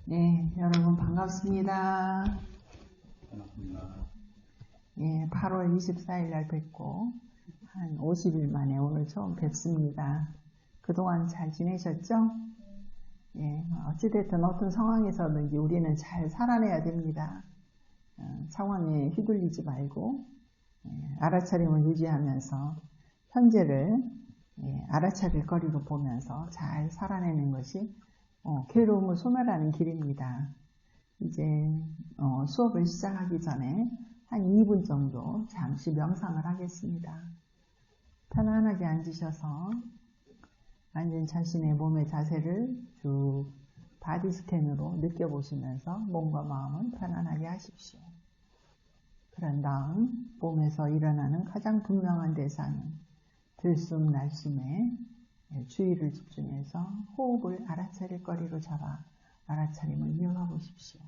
네, 여러분 반갑습니다. 반갑습니다. 예, 8월 24일 날 뵙고 한 50일 만에 오늘 처음 뵙습니다. 그동안 잘 지내셨죠? 예, 어찌됐든 어떤 상황에서든지 우리는 잘 살아내야 됩니다. 상황에 휘둘리지 말고 알아차림을 유지하면서 현재를 알아차릴 거리로 보면서 잘 살아내는 것이 괴로움을 소멸하는 길입니다. 이제 수업을 시작하기 전에 한 2분 정도 잠시 명상을 하겠습니다. 편안하게 앉으셔서 앉은 자신의 몸의 자세를 쭉 바디 스캔으로 느껴보시면서 몸과 마음을 편안하게 하십시오. 그런 다음 몸에서 일어나는 가장 분명한 대상인 들숨 날숨에 주의를 집중해서 호흡을 알아차릴 거리로 잡아 알아차림을 이어가 보십시오.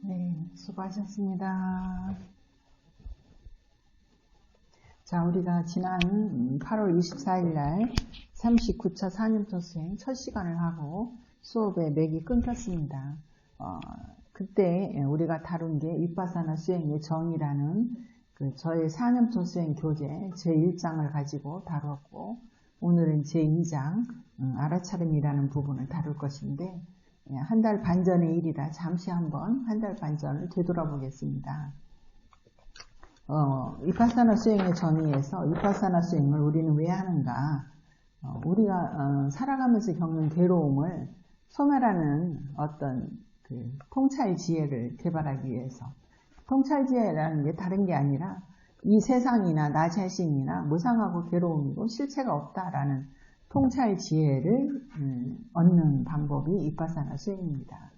네, 수고하셨습니다. 자, 우리가 지난 8월 24일 날 39차 4년도 수행 첫 시간을 하고 수업의 맥이 끊겼습니다. 그때 우리가 다룬 게 위파사나 수행의 정의라는 저의 4년도 수행 교재 제1장을 가지고 다뤘고, 오늘은 제2장 알아차림이라는 부분을 다룰 것인데, 한 달 반 전의 일이라 잠시 한번 한 달 반 전을 되돌아보겠습니다. 위파사나 수행의 정의에서 위파사나 수행을 우리는 왜 하는가? 우리가 살아가면서 겪는 괴로움을 소멸하는 어떤 통찰 지혜를 개발하기 위해서, 통찰 지혜라는 게 다른 게 아니라 이 세상이나 나 자신이나 무상하고 괴로움이고 실체가 없다라는 통찰 지혜를 얻는 방법이 위파사나 수행입니다.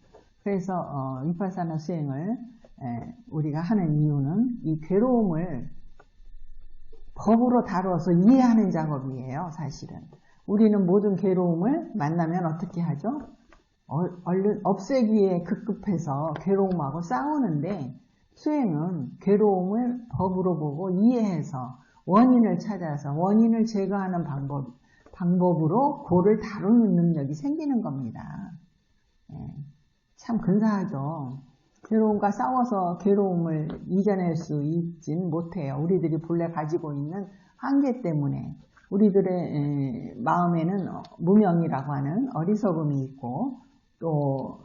그래서 위파사나 수행을 우리가 하는 이유는 이 괴로움을 법으로 다루어서 이해하는 작업이에요. 사실은 우리는 모든 괴로움을 만나면 어떻게 하죠? 얼른 없애기에 급급해서 괴로움하고 싸우는데, 수행은 괴로움을 법으로 보고 이해해서 원인을 찾아서 원인을 제거하는 방법으로 고를 다루는 능력이 생기는 겁니다. 참 근사하죠. 괴로움과 싸워서 괴로움을 이겨낼 수 있진 못해요. 우리들이 본래 가지고 있는 한계 때문에. 우리들의 마음에는 무명이라고 하는 어리석음이 있고, 또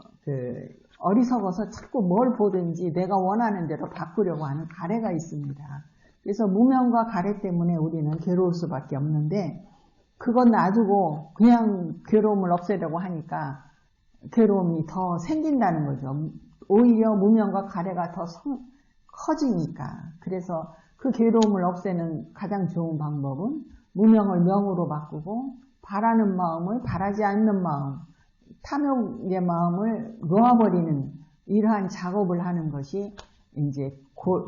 어리석어서 자꾸 뭘 보든지 내가 원하는 대로 바꾸려고 하는 가래가 있습니다. 그래서 무명과 가래 때문에 우리는 괴로울 수밖에 없는데, 그건 놔두고 그냥 괴로움을 없애려고 하니까 괴로움이 더 생긴다는 거죠. 오히려 무명과 가래가 더 커지니까. 그래서 그 괴로움을 없애는 가장 좋은 방법은 무명을 명으로 바꾸고, 바라는 마음을 바라지 않는 마음, 탐욕의 마음을 놓아버리는 이러한 작업을 하는 것이 이제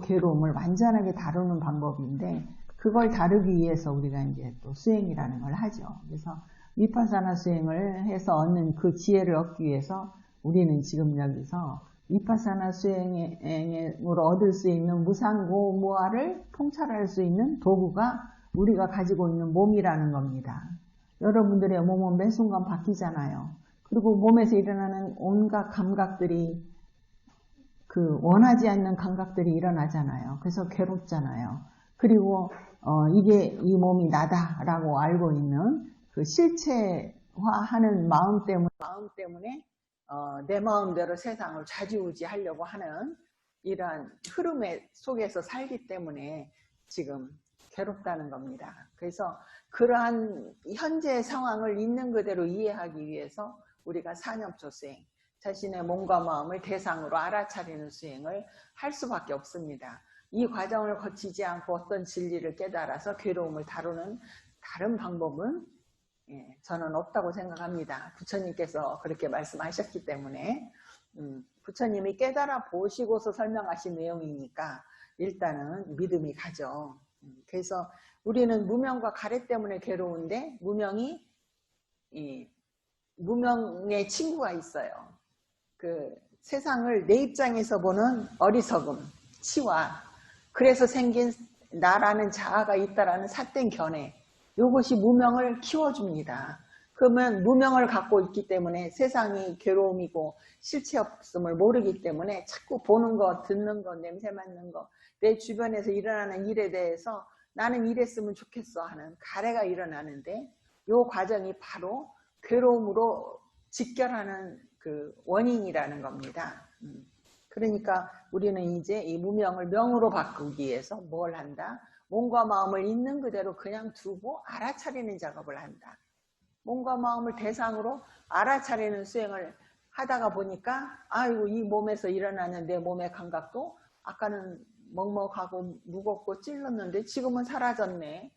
괴로움을 완전하게 다루는 방법인데, 그걸 다루기 위해서 우리가 이제 또 수행이라는 걸 하죠. 그래서 위파사나 수행을 해서 얻는 그 지혜를 얻기 위해서 우리는 지금 여기서 위파사나 수행으로 얻을 수 있는 무상고무아를 통찰할 수 있는 도구가 우리가 가지고 있는 몸이라는 겁니다. 여러분들의 몸은 매 순간 바뀌잖아요. 그리고 몸에서 일어나는 온갖 감각들이 원하지 않는 감각들이 일어나잖아요. 그래서 괴롭잖아요. 그리고 이게 이 몸이 나다라고 알고 있는 그 실체화하는 마음 때문에 내 마음대로 세상을 좌지우지하려고 하는 이러한 흐름의 속에서 살기 때문에 지금 괴롭다는 겁니다. 그래서 그러한 현재 상황을 있는 그대로 이해하기 위해서 우리가 사념초 수행, 자신의 몸과 마음을 대상으로 알아차리는 수행을 할 수밖에 없습니다. 이 과정을 거치지 않고 어떤 진리를 깨달아서 괴로움을 다루는 다른 방법은 저는 없다고 생각합니다. 부처님께서 그렇게 말씀하셨기 때문에 부처님이 깨달아 보시고서 설명하신 내용이니까 일단은 믿음이 가죠. 그래서 우리는 무명과 가래 때문에 괴로운데 무명의 친구가 있어요. 그 세상을 내 입장에서 보는 어리석음, 치와, 그래서 생긴 나라는 자아가 있다라는 삿된 견해, 이것이 무명을 키워줍니다. 그러면 무명을 갖고 있기 때문에 세상이 괴로움이고 실체 없음을 모르기 때문에 자꾸 보는 것, 듣는 것, 냄새 맡는 것, 내 주변에서 일어나는 일에 대해서 나는 이랬으면 좋겠어 하는 가래가 일어나는데, 이 과정이 바로 괴로움으로 직결하는 그 원인이라는 겁니다. 그러니까 우리는 이제 이 무명을 명으로 바꾸기 위해서 뭘 한다? 몸과 마음을 있는 그대로 그냥 두고 알아차리는 작업을 한다. 몸과 마음을 대상으로 알아차리는 수행을 하다가 보니까 아이고, 이 몸에서 일어나는 내 몸의 감각도 아까는 먹먹하고 무겁고 찔렀는데 지금은 사라졌네.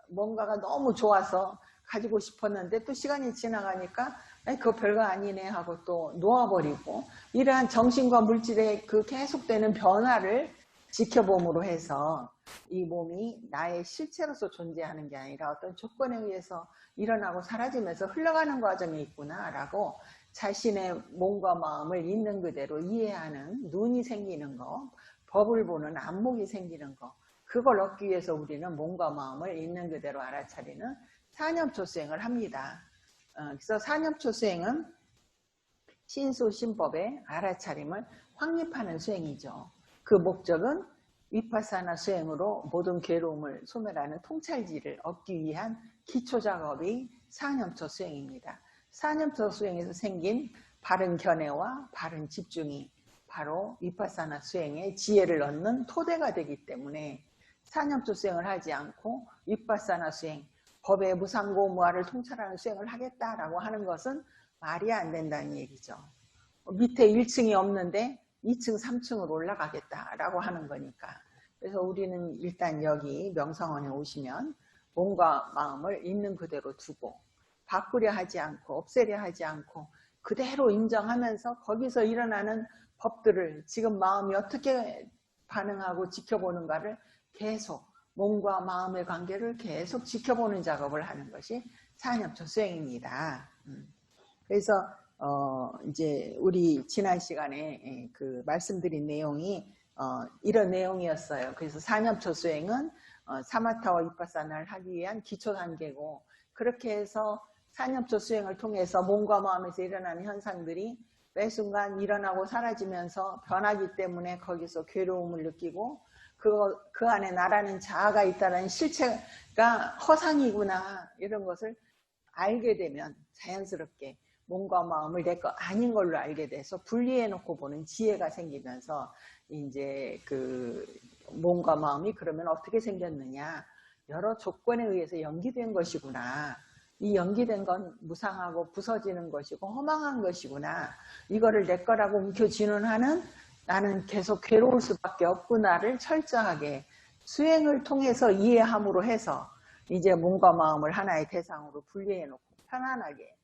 뭔가가 너무 좋아서 가지고 싶었는데 또 시간이 지나가니까 그거 별거 아니네 하고 또 놓아버리고, 이러한 정신과 물질의 그 계속되는 변화를 지켜봄으로 해서 이 몸이 나의 실체로서 존재하는 게 아니라 어떤 조건에 의해서 일어나고 사라지면서 흘러가는 과정이 있구나 라고 자신의 몸과 마음을 있는 그대로 이해하는 눈이 생기는 거, 법을 보는 안목이 생기는 거, 그걸 얻기 위해서 우리는 몸과 마음을 있는 그대로 알아차리는 사념초 수행을 합니다. 그래서 사념초 수행은 신수신법의 알아차림을 확립하는 수행이죠. 그 목적은 위파사나 수행으로 모든 괴로움을 소멸하는 통찰지를 얻기 위한 기초작업이 사념초 수행입니다. 사념초 수행에서 생긴 바른 견해와 바른 집중이 바로 위파사나 수행의 지혜를 얻는 토대가 되기 때문에 사념초 수행을 하지 않고 위파사나 수행, 법의 무상고무아를 통찰하는 수행을 하겠다라고 하는 것은 말이 안 된다는 얘기죠. 밑에 1층이 없는데 2층, 3층으로 올라가겠다라고 하는 거니까. 그래서 우리는 일단 여기 명상원에 오시면 몸과 마음을 있는 그대로 두고 바꾸려 하지 않고 없애려 하지 않고 그대로 인정하면서 거기서 일어나는 법들을 지금 마음이 어떻게 반응하고 지켜보는가를 계속, 몸과 마음의 관계를 계속 지켜보는 작업을 하는 것이 사념초 수행입니다. 그래서 이제 우리 지난 시간에 그 말씀드린 내용이 이런 내용이었어요. 그래서 사념초 수행은 사마타와 위파사나를 하기 위한 기초 단계고, 그렇게 해서 사념초 수행을 통해서 몸과 마음에서 일어나는 현상들이 매 순간 일어나고 사라지면서 변하기 때문에 거기서 괴로움을 느끼고, 그 안에 나라는 자아가 있다는 실체가 허상이구나, 이런 것을 알게 되면 자연스럽게 몸과 마음을 내 거 아닌 걸로 알게 돼서 분리해 놓고 보는 지혜가 생기면서 이제 그 몸과 마음이 그러면 어떻게 생겼느냐, 여러 조건에 의해서 연기된 것이구나, 이 연기된 건 무상하고 부서지는 것이고 허망한 것이구나, 이거를 내 거라고 움켜쥐는 나는 계속 괴로울 수밖에 없구나를 철저하게 수행을 통해서 이해함으로 해서 이제 몸과 마음을 하나의 대상으로 분리해 놓고 편안하게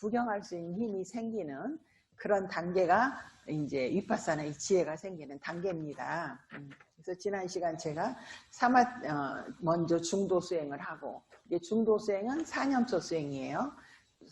구경할 수 있는 힘이 생기는 그런 단계가 이제 위파사나의 지혜가 생기는 단계입니다. 그래서 지난 시간 제가 먼저 중도 수행을 하고, 중도 수행은 4념초 수행이에요.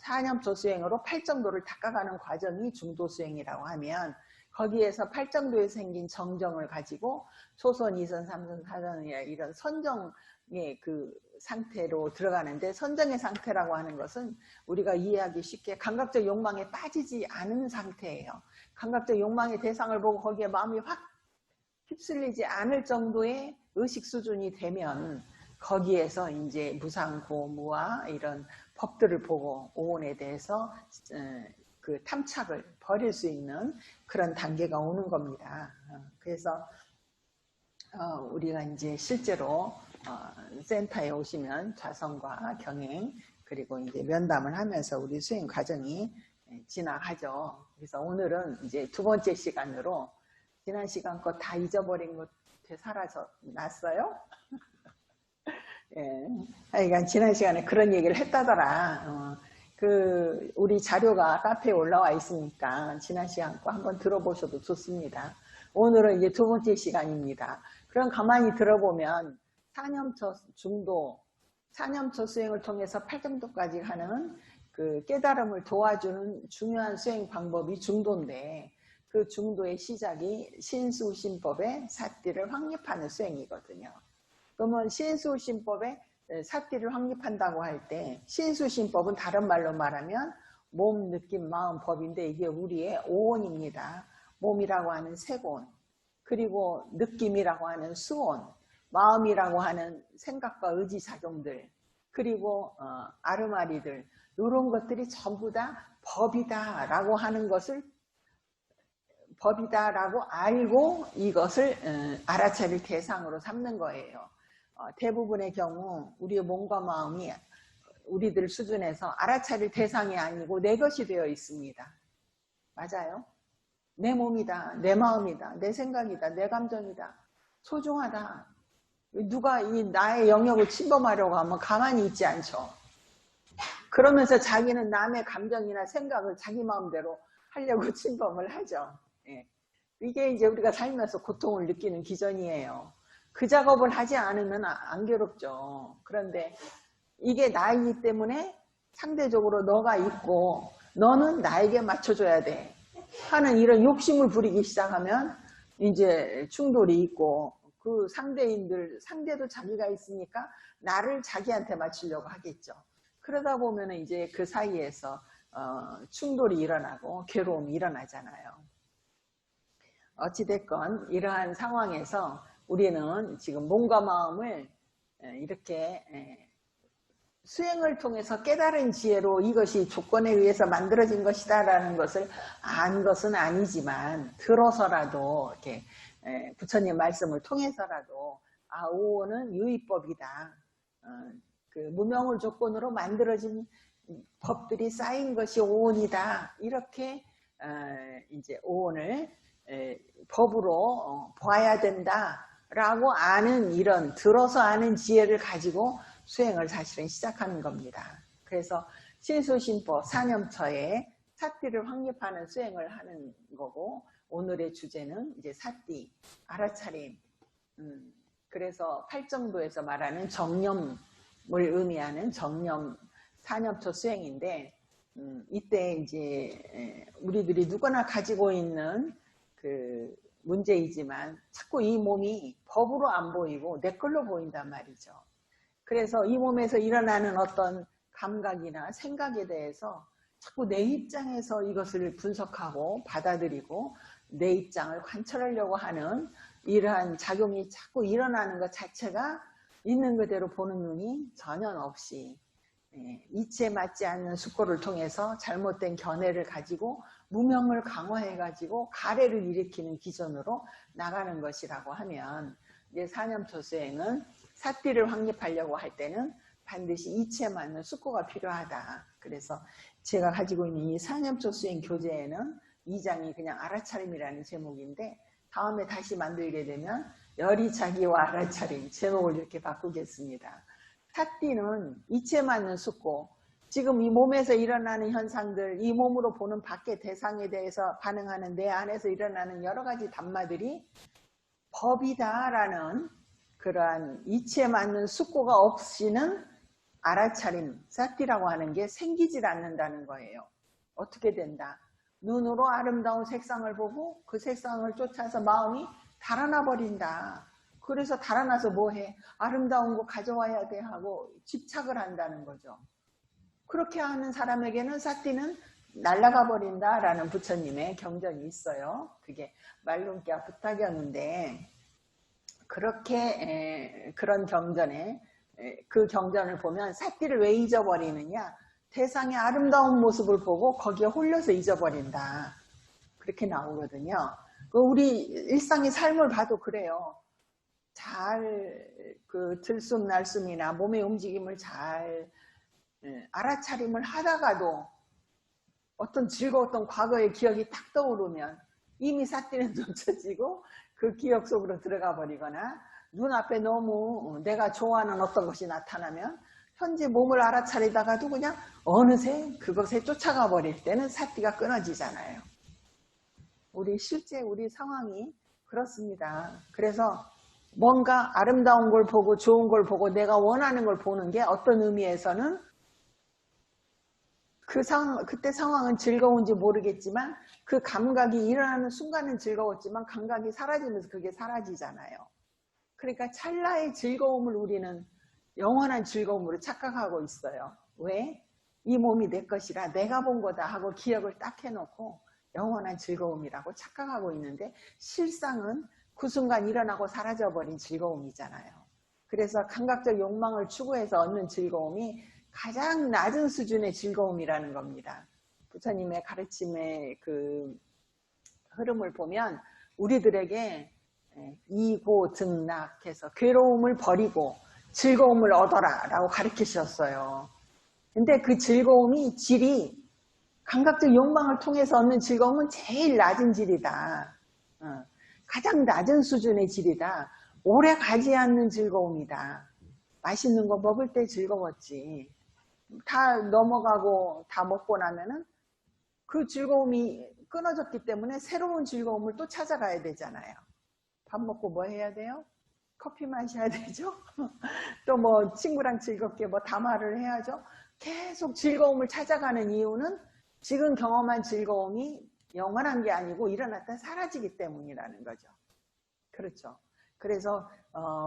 4념초 수행으로 8정도를 닦아가는 과정이 중도 수행이라고 하면, 거기에서 8정도에 생긴 정정을 가지고 초선, 2선, 3선, 4선이나 이런 선정의 그 상태로 들어가는데, 선정의 상태라고 하는 것은 우리가 이해하기 쉽게 감각적 욕망에 빠지지 않은 상태예요. 감각적 욕망의 대상을 보고 거기에 마음이 확 휩쓸리지 않을 정도의 의식 수준이 되면 거기에서 이제 무상고무와 이런 법들을 보고 오온에 대해서 그 탐착을 버릴 수 있는 그런 단계가 오는 겁니다. 그래서 우리가 이제 실제로 센터에 오시면 좌선과 경행 그리고 이제 면담을 하면서 우리 수행 과정이 지나가죠. 그래서 오늘은 이제 두 번째 시간으로 지난 시간 거 다 잊어버린 것 되살아서 났어요? 예. 그러니까 지난 시간에 그런 얘기를 했다더라. 우리 자료가 카페에 올라와 있으니까 지난 시간 거 한번 들어보셔도 좋습니다. 오늘은 이제 두 번째 시간입니다. 그럼 가만히 들어보면 4념초 중도, 4념초 수행을 통해서 8정도까지 하는 그 깨달음을 도와주는 중요한 수행 방법이 중도인데, 그 중도의 시작이 신수신법의 사띠를 확립하는 수행이거든요. 그러면 신수신법의 사띠를 확립한다고 할 때, 신수신법은 다른 말로 말하면 몸, 느낌, 마음, 법인데 이게 우리의 오온입니다. 몸이라고 하는 색온, 그리고 느낌이라고 하는 수온, 마음이라고 하는 생각과 의지작용들, 그리고 아르마리들, 이런 것들이 전부 다 법이다라고 하는 것을 법이다라고 알고 이것을 알아차릴 대상으로 삼는 거예요. 대부분의 경우 우리의 몸과 마음이 우리들 수준에서 알아차릴 대상이 아니고 내 것이 되어 있습니다. 맞아요? 내 몸이다, 내 마음이다, 내 생각이다, 내 감정이다, 소중하다. 누가 이 나의 영역을 침범하려고 하면 가만히 있지 않죠. 그러면서 자기는 남의 감정이나 생각을 자기 마음대로 하려고 침범을 하죠. 예. 이게 이제 우리가 살면서 고통을 느끼는 기전이에요. 그 작업을 하지 않으면 안 괴롭죠. 그런데 이게 나이기 때문에 상대적으로 너가 있고 너는 나에게 맞춰줘야 돼 하는 이런 욕심을 부리기 시작하면 이제 충돌이 있고, 그 상대도 자기가 있으니까 나를 자기한테 맞추려고 하겠죠. 그러다 보면 이제 그 사이에서 충돌이 일어나고 괴로움이 일어나잖아요. 어찌됐건 이러한 상황에서 우리는 지금 몸과 마음을 이렇게 수행을 통해서 깨달은 지혜로 이것이 조건에 의해서 만들어진 것이다 라는 것을 안 것은 아니지만, 들어서라도 이렇게 부처님 말씀을 통해서라도 오온은 유의법이다, 그 무명을 조건으로 만들어진 법들이 쌓인 것이 오온이다, 이렇게 이제 오온을 법으로 봐야 된다라고 아는, 이런 들어서 아는 지혜를 가지고 수행을 사실은 시작하는 겁니다. 그래서 신수신법 4념처에 사띠를 확립하는 수행을 하는 거고, 오늘의 주제는 이제 사띠, 알아차림. 그래서 8정도에서 말하는 정념을 의미하는 정념 4념처 수행인데, 이때 이제 우리들이 누구나 가지고 있는 그 문제이지만 자꾸 이 몸이 법으로 안 보이고 내 걸로 보인단 말이죠. 그래서 이 몸에서 일어나는 어떤 감각이나 생각에 대해서 자꾸 내 입장에서 이것을 분석하고 받아들이고 내 입장을 관철하려고 하는 이러한 작용이 자꾸 일어나는 것 자체가 있는 그대로 보는 눈이 전혀 없이 이치에 맞지 않는 숙고를 통해서 잘못된 견해를 가지고 무명을 강화해가지고 가래를 일으키는 기전으로 나가는 것이라고 하면, 이제 4념처 수행은 사띠를 확립하려고 할 때는 반드시 이치에 맞는 숙고가 필요하다. 그래서 제가 가지고 있는 이 4념처 수행 교재에는 2장이 그냥 알아차림이라는 제목인데, 다음에 다시 만들게 되면 열이자기와 알아차림 제목을 이렇게 바꾸겠습니다. 사띠는 이치에 맞는 숙고, 지금 이 몸에서 일어나는 현상들, 이 몸으로 보는 밖의 대상에 대해서 반응하는 내 안에서 일어나는 여러 가지 단마들이 법이다라는 그러한 이치에 맞는 숙고가 없이는 알아차림, 사티라고 하는 게 생기질 않는다는 거예요. 어떻게 된다? 눈으로 아름다운 색상을 보고 그 색상을 쫓아서 마음이 달아나 버린다. 그래서 달아나서 뭐해? 아름다운 거 가져와야 돼 하고 집착을 한다는 거죠. 그렇게 하는 사람에게는 사티는 날아가 버린다라는 부처님의 경전이 있어요. 그게 말룬기와 부타경인데 그렇게 그런 경전에 그 경전을 보면 사티를 왜 잊어버리느냐? 대상의 아름다운 모습을 보고 거기에 홀려서 잊어버린다. 그렇게 나오거든요. 우리 일상의 삶을 봐도 그래요. 잘 그 들숨날숨이나 몸의 움직임을 잘 알아차림을 하다가도 어떤 즐거웠던 과거의 기억이 딱 떠오르면 이미 사티는 놓쳐지고 그 기억 속으로 들어가 버리거나 눈앞에 너무 내가 좋아하는 어떤 것이 나타나면 현재 몸을 알아차리다가도 그냥 어느새 그것에 쫓아가 버릴 때는 사티가 끊어지잖아요. 실제 우리 상황이 그렇습니다. 그래서 뭔가 아름다운 걸 보고 좋은 걸 보고 내가 원하는 걸 보는 게 어떤 의미에서는 그때 상황은 즐거운지 모르겠지만 그 감각이 일어나는 순간은 즐거웠지만 감각이 사라지면서 그게 사라지잖아요. 그러니까 찰나의 즐거움을 우리는 영원한 즐거움으로 착각하고 있어요. 왜? 이 몸이 내 것이라 내가 본 거다 하고 기억을 딱 해놓고 영원한 즐거움이라고 착각하고 있는데 실상은 그 순간 일어나고 사라져버린 즐거움이잖아요. 그래서 감각적 욕망을 추구해서 얻는 즐거움이 가장 낮은 수준의 즐거움이라는 겁니다. 부처님의 가르침의 그 흐름을 보면 우리들에게 이고증락해서 괴로움을 버리고 즐거움을 얻어라 라고 가르치셨어요. 근데 그 즐거움이 질이 감각적 욕망을 통해서 얻는 즐거움은 제일 낮은 질이다. 가장 낮은 수준의 질이다. 오래 가지 않는 즐거움이다. 맛있는 거 먹을 때 즐거웠지. 다 넘어가고 다 먹고 나면은 그 즐거움이 끊어졌기 때문에 새로운 즐거움을 또 찾아가야 되잖아요. 밥 먹고 뭐 해야 돼요? 커피 마셔야 되죠? 또 뭐 친구랑 즐겁게 뭐 담화를 해야죠? 계속 즐거움을 찾아가는 이유는 지금 경험한 즐거움이 영원한 게 아니고 일어났다 사라지기 때문이라는 거죠. 그렇죠. 그래서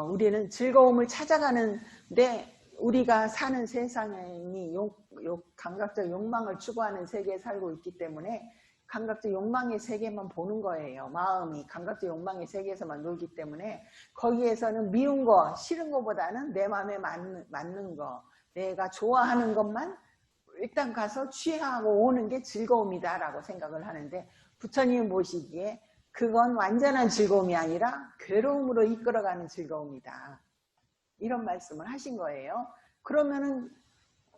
우리는 즐거움을 찾아가는데 우리가 사는 세상이 감각적 욕망을 추구하는 세계에 살고 있기 때문에 감각적 욕망의 세계만 보는 거예요. 마음이 감각적 욕망의 세계에서만 놀기 때문에 거기에서는 미운 거, 싫은 거보다는 내 마음에 맞는 거, 내가 좋아하는 것만 일단 가서 취하고 오는 게 즐거움이다라고 생각을 하는데 부처님이 보시기에 그건 완전한 즐거움이 아니라 괴로움으로 이끌어가는 즐거움이다. 이런 말씀을 하신 거예요. 그러면은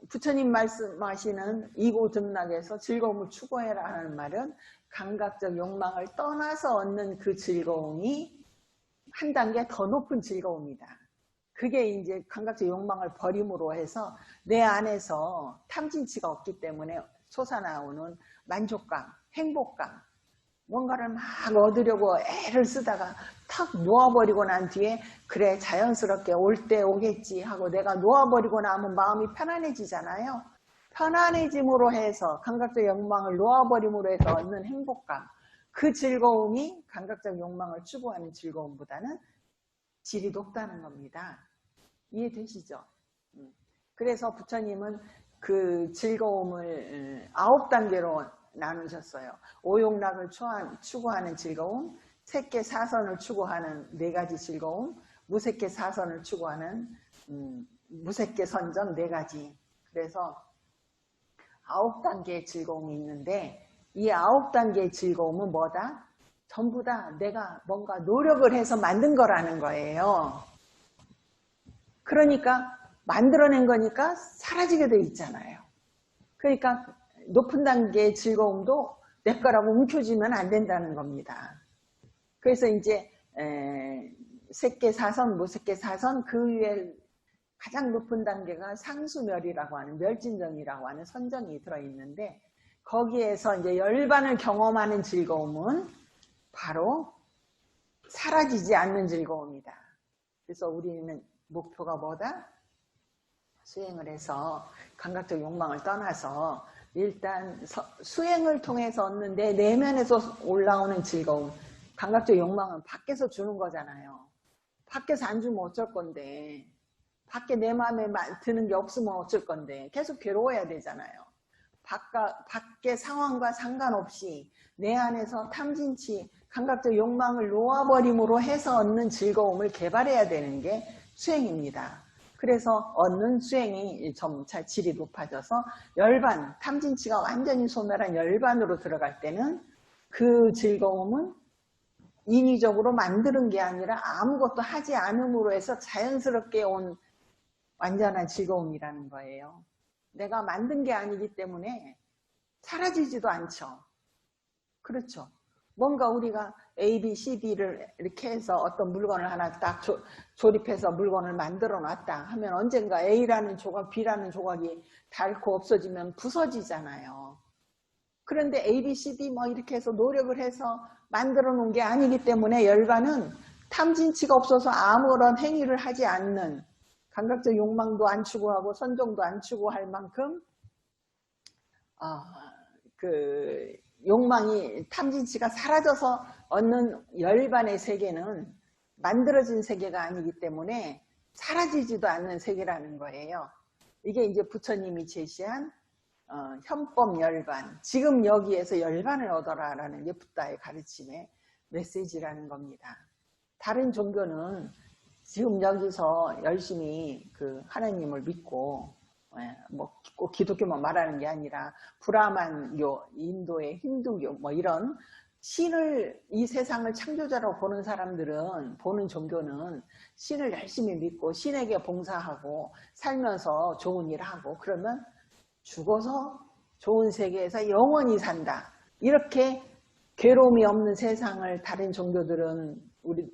부처님 말씀하시는 이고등락에서 즐거움을 추구해라 하는 말은 감각적 욕망을 떠나서 얻는 그 즐거움이 한 단계 더 높은 즐거움이다. 그게 이제 감각적 욕망을 버림으로 해서 내 안에서 탐진치가 없기 때문에 솟아나오는 만족감, 행복감, 뭔가를 막 얻으려고 애를 쓰다가 탁 놓아버리고 난 뒤에 그래 자연스럽게 올 때 오겠지 하고 내가 놓아버리고 나면 마음이 편안해지잖아요. 편안해짐으로 해서 감각적 욕망을 놓아버림으로 해서 얻는 행복감, 그 즐거움이 감각적 욕망을 추구하는 즐거움보다는 질이 높다는 겁니다. 이해되시죠? 그래서 부처님은 그 즐거움을 9단계로 나누셨어요. 오욕락을 추구하는 즐거움, 색계 사선을 추구하는 4가지 즐거움, 무색계 사선을 추구하는 무색계 선정 4가지. 그래서 9단계의 즐거움이 있는데 이 9단계의 즐거움은 뭐다? 전부 다 내가 뭔가 노력을 해서 만든 거라는 거예요. 그러니까 만들어낸 거니까 사라지게 돼 있잖아요. 그러니까 높은 단계의 즐거움도 내 거라고 움켜쥐면 안 된다는 겁니다. 그래서 이제 색계 사선, 무색계 사선 그 위에 가장 높은 단계가 상수멸이라고 하는 멸진정이라고 하는 선정이 들어있는데 거기에서 이제 열반을 경험하는 즐거움은 바로 사라지지 않는 즐거움이다. 그래서 우리는 목표가 뭐다? 수행을 해서 감각적 욕망을 떠나서 일단 수행을 통해서 얻는 내 내면에서 올라오는 즐거움. 감각적 욕망은 밖에서 주는 거잖아요. 밖에서 안 주면 어쩔 건데, 밖에 내 마음에 드는 게 없으면 어쩔 건데 계속 괴로워야 되잖아요. 밖의 상황과 상관없이 내 안에서 탐진치, 감각적 욕망을 놓아버림으로 해서 얻는 즐거움을 개발해야 되는 게 수행입니다. 그래서 얻는 수행이 점차 질이 높아져서 열반, 탐진치가 완전히 소멸한 열반으로 들어갈 때는 그 즐거움은 인위적으로 만드는 게 아니라 아무것도 하지 않음으로 해서 자연스럽게 온 완전한 즐거움이라는 거예요. 내가 만든 게 아니기 때문에 사라지지도 않죠. 그렇죠. 뭔가 우리가 A, B, C, D를 이렇게 해서 어떤 물건을 하나 딱 조립해서 물건을 만들어 놨다 하면 언젠가 A라는 조각, B라는 조각이 닳고 없어지면 부서지잖아요. 그런데 A, B, C, D 뭐 이렇게 해서 노력을 해서 만들어 놓은 게 아니기 때문에 열반은 탐진치가 없어서 아무런 행위를 하지 않는 감각적 욕망도 안 추구하고 선정도 안 추구할 만큼 욕망이 탐진치가 사라져서 얻는 열반의 세계는 만들어진 세계가 아니기 때문에 사라지지도 않는 세계라는 거예요. 이게 이제 부처님이 제시한 현법 열반, 지금 여기에서 열반을 얻어라라는 게 붓다의 가르침의 메시지라는 겁니다. 다른 종교는 지금 여기서 열심히 그 하나님을 믿고 뭐 꼭 기독교만 말하는 게 아니라 브라만교, 인도의 힌두교 뭐 이런 신을 이 세상을 창조자로 보는 사람들은 보는 종교는 신을 열심히 믿고 신에게 봉사하고 살면서 좋은 일 하고 그러면 죽어서 좋은 세계에서 영원히 산다. 이렇게 괴로움이 없는 세상을 다른 종교들은 우리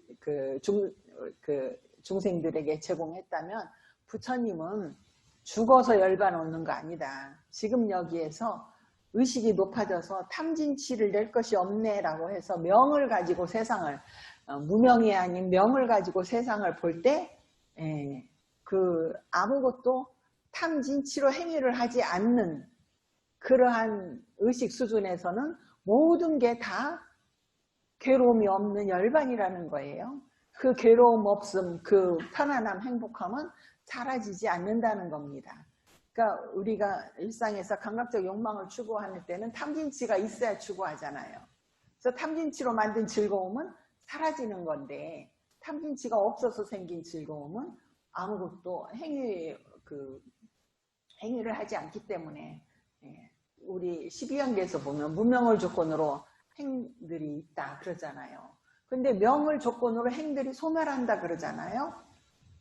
중생들에게 제공했다면 부처님은 죽어서 열반 얻는 거 아니다. 지금 여기에서 의식이 높아져서 탐진치를 낼 것이 없네라고 해서 명을 가지고 세상을 무명이 아닌 명을 가지고 세상을 볼 때 아무것도 탐진치로 행위를 하지 않는 그러한 의식 수준에서는 모든 게 다 괴로움이 없는 열반이라는 거예요. 그 괴로움 없음, 그 편안함, 행복함은 사라지지 않는다는 겁니다. 그러니까 우리가 일상에서 감각적 욕망을 추구할 때는 탐진치가 있어야 추구하잖아요. 그래서 탐진치로 만든 즐거움은 사라지는 건데 탐진치가 없어서 생긴 즐거움은 아무것도 행위를 하지 않기 때문에 우리 12연계에서 보면 무명을 조건으로 행들이 있다 그러잖아요. 근데 명을 조건으로 행들이 소멸한다 그러잖아요.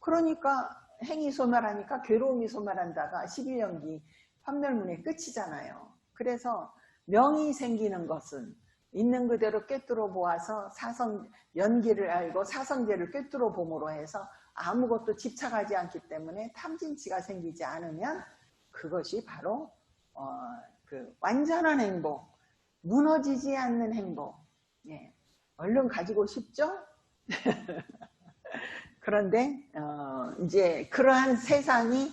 그러니까 행이 소멸하니까 괴로움이 소멸한다가 11연기 판멸문의 끝이잖아요. 그래서 명이 생기는 것은 있는 그대로 꿰뚫어 보아서 연기를 알고 사성제를 꿰뚫어 봄으로 해서 아무것도 집착하지 않기 때문에 탐진치가 생기지 않으면 그것이 바로 완전한 행복, 무너지지 않는 행복. 얼른 가지고 싶죠? 그런데 이제 그러한 세상이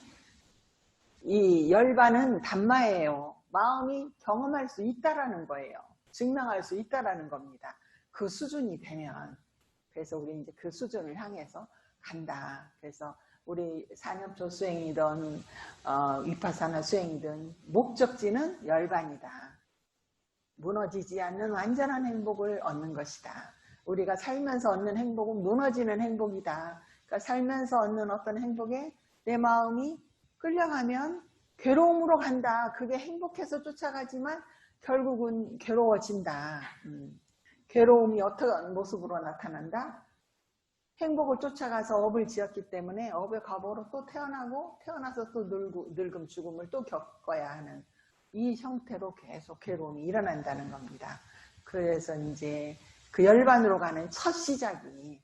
이 열반은 단마예요. 마음이 경험할 수 있다라는 거예요. 증명할 수 있다라는 겁니다. 그 수준이 되면 그래서 우리 이제 그 수준을 향해서 간다. 그래서 우리 산협조 수행이든 위파사나 수행이든 목적지는 열반이다. 무너지지 않는 완전한 행복을 얻는 것이다. 우리가 살면서 얻는 행복은 무너지는 행복이다. 그러니까 살면서 얻는 어떤 행복에 내 마음이 끌려가면 괴로움으로 간다. 그게 행복해서 쫓아가지만 결국은 괴로워진다. 괴로움이 어떤 모습으로 나타난다? 행복을 쫓아가서 업을 지었기 때문에 업의 과보로 또 태어나고 태어나서 또 늙음 죽음을 또 겪어야 하는 이 형태로 계속 괴로움이 일어난다는 겁니다. 그래서 이제 그 열반으로 가는 첫 시작이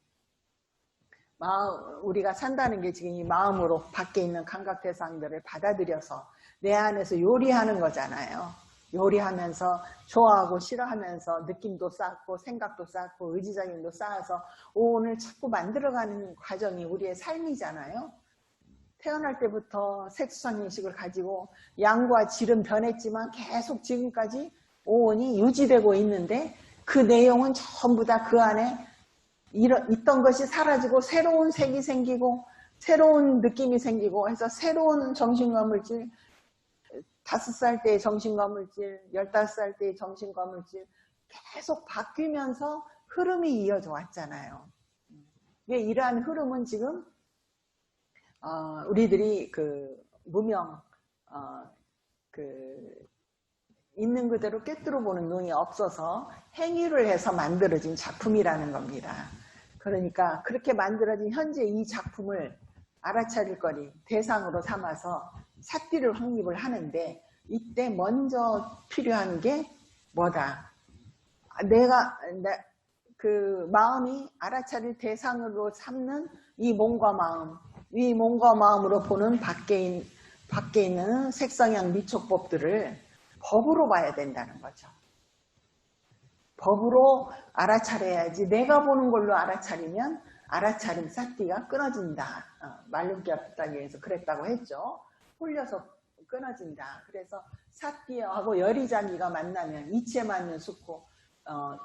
우리가 산다는 게 지금 이 마음으로 밖에 있는 감각 대상들을 받아들여서 내 안에서 요리하는 거잖아요. 요리하면서 좋아하고 싫어하면서 느낌도 쌓고 생각도 쌓고 의지작용도 쌓아서 오늘 자꾸 만들어가는 과정이 우리의 삶이잖아요. 태어날 때부터 색수상 인식을 가지고 양과 질은 변했지만 계속 지금까지 오온이 유지되고 있는데 그 내용은 전부 다 그 안에 있던 것이 사라지고 새로운 색이 생기고 새로운 느낌이 생기고 해서 새로운 정신과물질 5살 때의 정신과물질, 15살 때의 정신과물질 계속 바뀌면서 흐름이 이어져 왔잖아요. 이러한 흐름은 지금 우리들이 그 무명 있는 그대로 꿰뚫어 보는 눈이 없어서 행위를 해서 만들어진 작품이라는 겁니다. 그러니까 그렇게 만들어진 현재 이 작품을 알아차릴 거리 대상으로 삼아서 삿띠를 확립을 하는데 이때 먼저 필요한 게 뭐다? 그 마음이 알아차릴 대상으로 삼는 이 몸과 마음, 이 몸과 마음으로 보는 밖에 있는 색성향 미촉법들을 법으로 봐야 된다는 거죠. 법으로 알아차려야지 내가 보는 걸로 알아차리면 알아차림 삿띠가 끊어진다. 말름기 앞다기에서 그랬다고 했죠. 홀려서 끊어진다. 그래서 삿띠하고 열이자기가 만나면 이치에 맞는 숙고,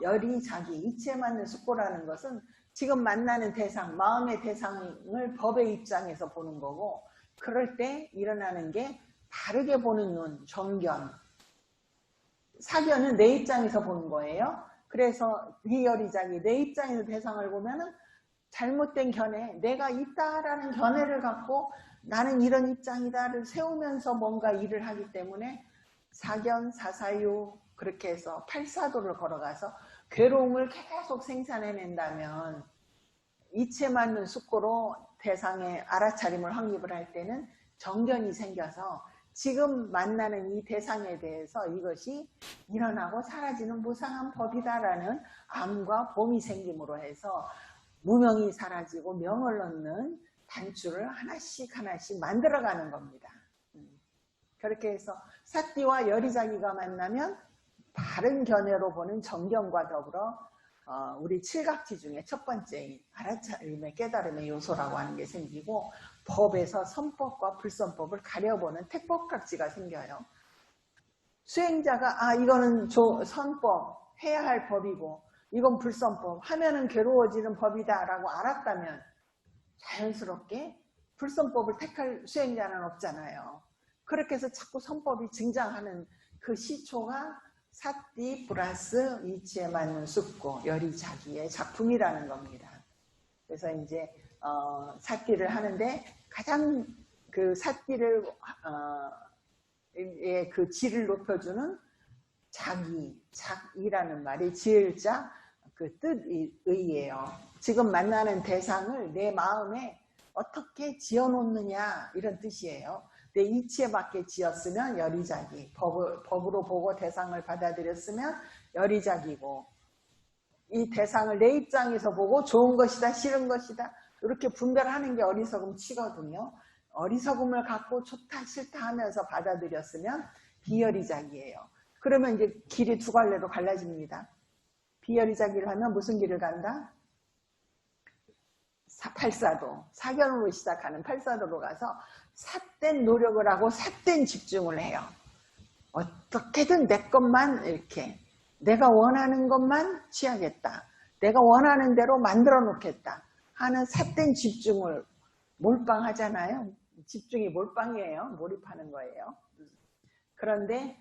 열이자기, 이치에 맞는 숙고라는 것은 지금 만나는 대상, 마음의 대상을 법의 입장에서 보는 거고 그럴 때 일어나는 게 다르게 보는 눈, 정견, 사견은 내 입장에서 보는 거예요. 그래서 비열이자기, 내 입장에서 대상을 보면은 잘못된 견해, 내가 있다라는 견해를 갖고 나는 이런 입장이다를 세우면서 뭔가 일을 하기 때문에 사견, 사사유 그렇게 해서 팔사도를 걸어가서 괴로움을 계속 생산해낸다면 이치에 맞는 숙고로 대상의 알아차림을 확립을 할 때는 정견이 생겨서 지금 만나는 이 대상에 대해서 이것이 일어나고 사라지는 무상한 법이다라는 암과 봄이 생김으로 해서 무명이 사라지고 명을 얻는 단추를 하나씩 만들어가는 겁니다. 그렇게 해서 삿띠와 열이자기가 만나면 바른 견해로 보는 정견과 더불어 우리 칠각지 중에 첫 번째인 알아차림의 깨달음의 요소라고 하는 게 생기고 법에서 선법과 불선법을 가려보는 택법각지가 생겨요. 수행자가 이거는 선법, 해야 할 법이고 이건 불선법, 하면은 괴로워지는 법이다 라고 알았다면 자연스럽게 불선법을 택할 수행자는 없잖아요. 그렇게 해서 자꾸 선법이 증장하는 그 시초가 삿띠 플러스 이치에 맞는 숙고, 열이자기의 작품이라는 겁니다. 그래서 이제 삿띠를 하는데 가장 그 삿띠를 그 질을 높여주는 작이라는 말이 지을자 그 뜻이에요. 지금 만나는 대상을 내 마음에 어떻게 지어놓느냐 이런 뜻이에요. 내 이치에 맞게 지었으면 열이자기, 법으로 보고 대상을 받아들였으면 열이자기고 이 대상을 내 입장에서 보고 좋은 것이다 싫은 것이다 이렇게 분별하는 게 어리석음 치거든요. 어리석음을 갖고 좋다 싫다 하면서 받아들였으면 비열이자기예요. 그러면 이제 길이 두 갈래로 갈라집니다. 비열이자기를 하면 무슨 길을 간다? 팔사도, 사견으로 시작하는 팔사도로 가서 삿된 노력을 하고 삿된 집중을 해요. 어떻게든 내 것만 이렇게 내가 원하는 것만 취하겠다. 내가 원하는 대로 만들어 놓겠다 하는 삿된 집중을 몰빵하잖아요. 집중이 몰빵이에요. 몰입하는 거예요. 그런데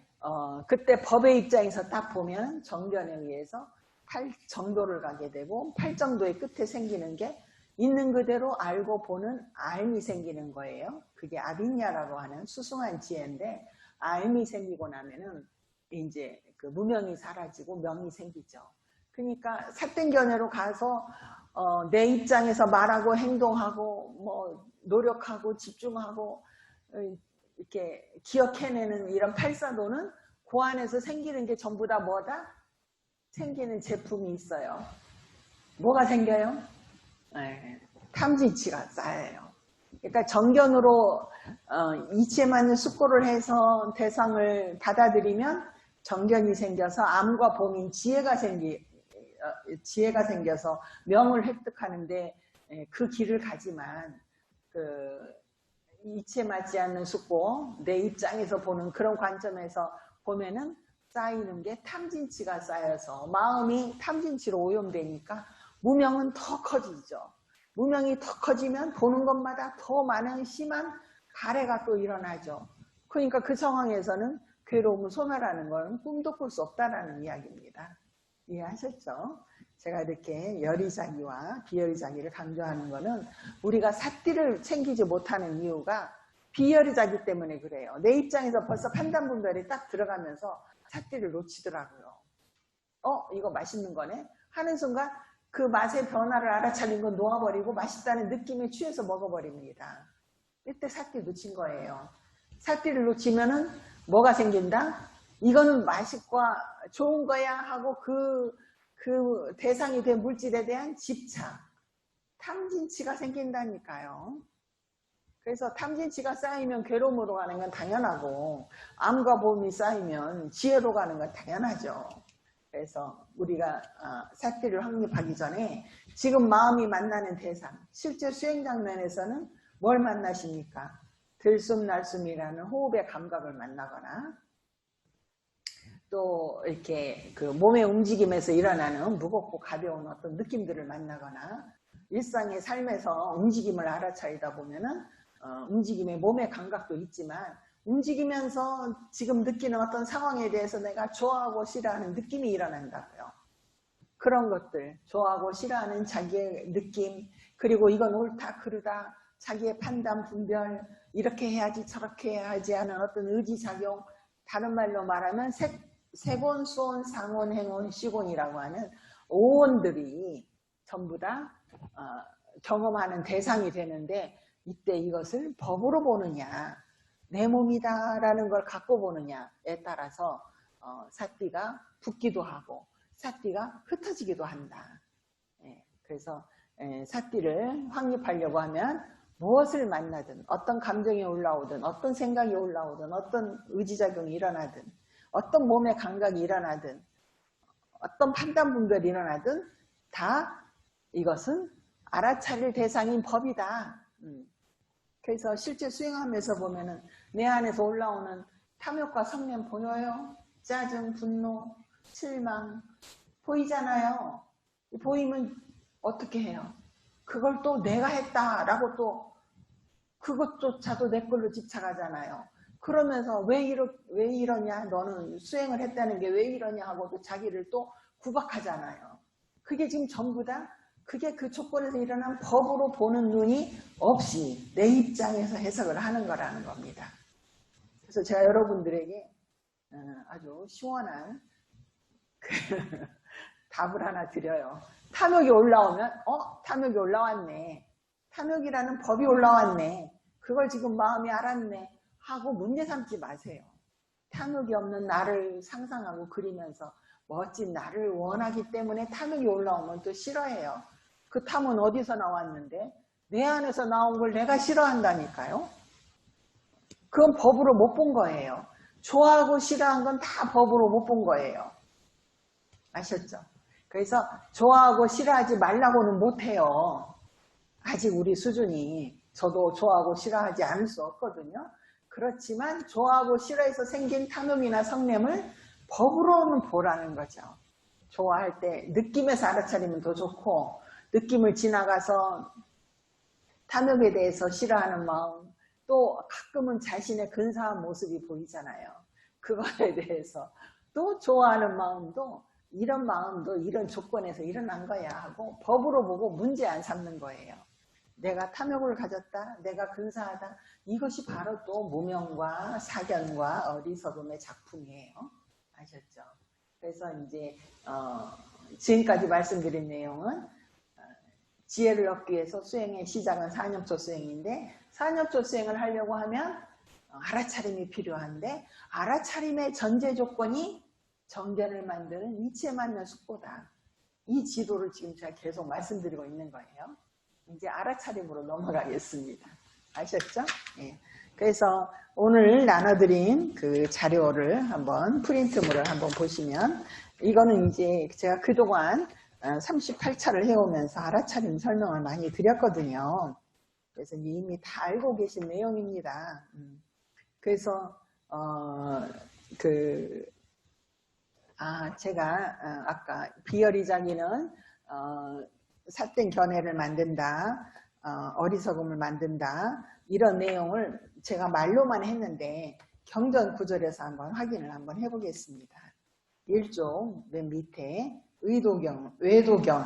그때 법의 입장에서 딱 보면 정견에 의해서 8정도를 가게 되고 8정도의 끝에 생기는 게 있는 그대로 알고 보는 알미 생기는 거예요. 그게 아비냐라고 하는 수승한 지혜인데 알미 생기고 나면은 이제 그 무명이 사라지고 명이 생기죠. 그러니까 삿된 견해로 가서 내 입장에서 말하고 행동하고 뭐 노력하고 집중하고 이렇게 기억해내는 이런 팔사도는 그 안에서 생기는 게 전부 다 뭐다? 생기는 제품이 있어요. 뭐가 생겨요? 네. 탐진치가 쌓여요. 그러니까 정견으로 이치에 맞는 숙고를 해서 대상을 받아들이면 정견이 생겨서 암과 봉인 지혜가 생겨서 명을 획득하는데 그 길을 가지만 이치에 맞지 않는 숙고, 내 입장에서 보는 그런 관점에서 보면은 쌓이는 게 탐진치가 쌓여서 마음이 탐진치로 오염되니까 무명은 더 커지죠. 무명이 더 커지면 보는 것마다 더 많은 심한 가래가 또 일어나죠. 그러니까 그 상황에서는 괴로움을 소멸하는 건 꿈도 꿀 수 없다라는 이야기입니다. 이해하셨죠? 제가 이렇게 열의자기와 비열의자기를 강조하는 거는 우리가 삿띠를 챙기지 못하는 이유가 비열의자기 때문에 그래요. 내 입장에서 벌써 판단 분별이 딱 들어가면서 삿띠를 놓치더라고요. 이거 맛있는 거네? 하는 순간 그 맛의 변화를 알아차린 건 놓아버리고 맛있다는 느낌에 취해서 먹어버립니다. 이때 삿띠 놓친 거예요. 삿띠를 놓치면은 뭐가 생긴다? 이거는 맛있고 좋은 거야 하고 그 대상이 된 물질에 대한 집착, 탐진치가 생긴다니까요. 그래서 탐진치가 쌓이면 괴로움으로 가는 건 당연하고 암과 보험이 쌓이면 지혜로 가는 건 당연하죠. 그래서 우리가 삿띠를 확립하기 전에 지금 마음이 만나는 대상, 실제 수행 장면에서는 뭘 만나십니까? 들숨날숨이라는 호흡의 감각을 만나거나 또 이렇게 그 몸의 움직임에서 일어나는 무겁고 가벼운 어떤 느낌들을 만나거나 일상의 삶에서 움직임을 알아차리다 보면은 움직임의 몸의 감각도 있지만 움직이면서 지금 느끼는 어떤 상황에 대해서 내가 좋아하고 싫어하는 느낌이 일어난다고요. 그런 것들, 좋아하고 싫어하는 자기의 느낌, 그리고 이건 옳다 그르다, 자기의 판단 분별, 이렇게 해야지 저렇게 해야지 하는 어떤 의지작용, 다른 말로 말하면 세곤, 수온, 상온, 행온, 시곤이라고 하는 오온들이 전부 다 경험하는 대상이 되는데 이때 이것을 법으로 보느냐, 내 몸이다라는 걸 갖고 보느냐에 따라서 삿띠가 붙기도 하고 삿띠가 흩어지기도 한다. 그래서 삿띠를 확립하려고 하면 무엇을 만나든 어떤 감정이 올라오든 어떤 생각이 올라오든 어떤 의지작용이 일어나든 어떤 몸의 감각이 일어나든 어떤 판단 분별이 일어나든 다 이것은 알아차릴 대상인 법이다. 그래서 실제 수행하면서 보면은 내 안에서 올라오는 탐욕과 성냄 보여요? 짜증, 분노, 실망 보이잖아요. 보이면 어떻게 해요? 그걸 또 내가 했다라고 또 그것조차도 내 걸로 집착하잖아요. 그러면서 왜 이러냐? 너는 수행을 했다는 게 왜 이러냐 하고 또 자기를 또 구박하잖아요. 그게 지금 전부 다 그게 그 조건에서 일어난 법으로 보는 눈이 없이 내 입장에서 해석을 하는 거라는 겁니다. 그래서 제가 여러분들에게 아주 시원한 답을 하나 드려요. 탐욕이 올라오면 탐욕이 올라왔네. 탐욕이라는 법이 올라왔네. 그걸 지금 마음이 알았네 하고 문제 삼지 마세요. 탐욕이 없는 나를 상상하고 그리면서 멋진 나를 원하기 때문에 탐욕이 올라오면 또 싫어해요. 그 탐은 어디서 나왔는데? 내 안에서 나온 걸 내가 싫어한다니까요. 그건 법으로 못 본 거예요. 좋아하고 싫어한 건 다 법으로 못 본 거예요. 아셨죠? 그래서 좋아하고 싫어하지 말라고는 못해요. 아직 우리 수준이 저도 좋아하고 싫어하지 않을 수 없거든요. 그렇지만 좋아하고 싫어해서 생긴 탐욕이나 성냄을 법으로는 보라는 거죠. 좋아할 때 느낌에서 알아차리면 더 좋고 느낌을 지나가서 탐욕에 대해서 싫어하는 마음 또 가끔은 자신의 근사한 모습이 보이잖아요. 그거에 대해서 또 좋아하는 마음도 이런 마음도 이런 조건에서 일어난 거야 하고 법으로 보고 문제 안 삼는 거예요. 내가 탐욕을 가졌다, 내가 근사하다, 이것이 바로 또 무명과 사견과 어리석음의 작품이에요. 아셨죠? 그래서 이제 지금까지 말씀드린 내용은 지혜를 얻기 위해서 수행의 시작은 사념초 수행인데 사념초 수행을 하려고 하면 알아차림이 필요한데 알아차림의 전제 조건이 정견을 만드는 이치에 맞는 숙고다. 이 지도를 지금 제가 계속 말씀드리고 있는 거예요. 이제 알아차림으로 넘어가겠습니다. 아셨죠? 예. 그래서 오늘 나눠드린 그 자료를 한번 프린트물을 한번 보시면 이거는 이제 제가 그동안 38차를 해오면서 알아차림 설명을 많이 드렸거든요. 그래서 이미 다 알고 계신 내용입니다. 그래서 제가 아까 비열이자기는 삿된 견해를 만든다, 어리석음을 만든다, 이런 내용을 제가 말로만 했는데 경전 구절에서 한번 확인을 한번 해보겠습니다. 1조 맨 밑에 의도경, 외도경,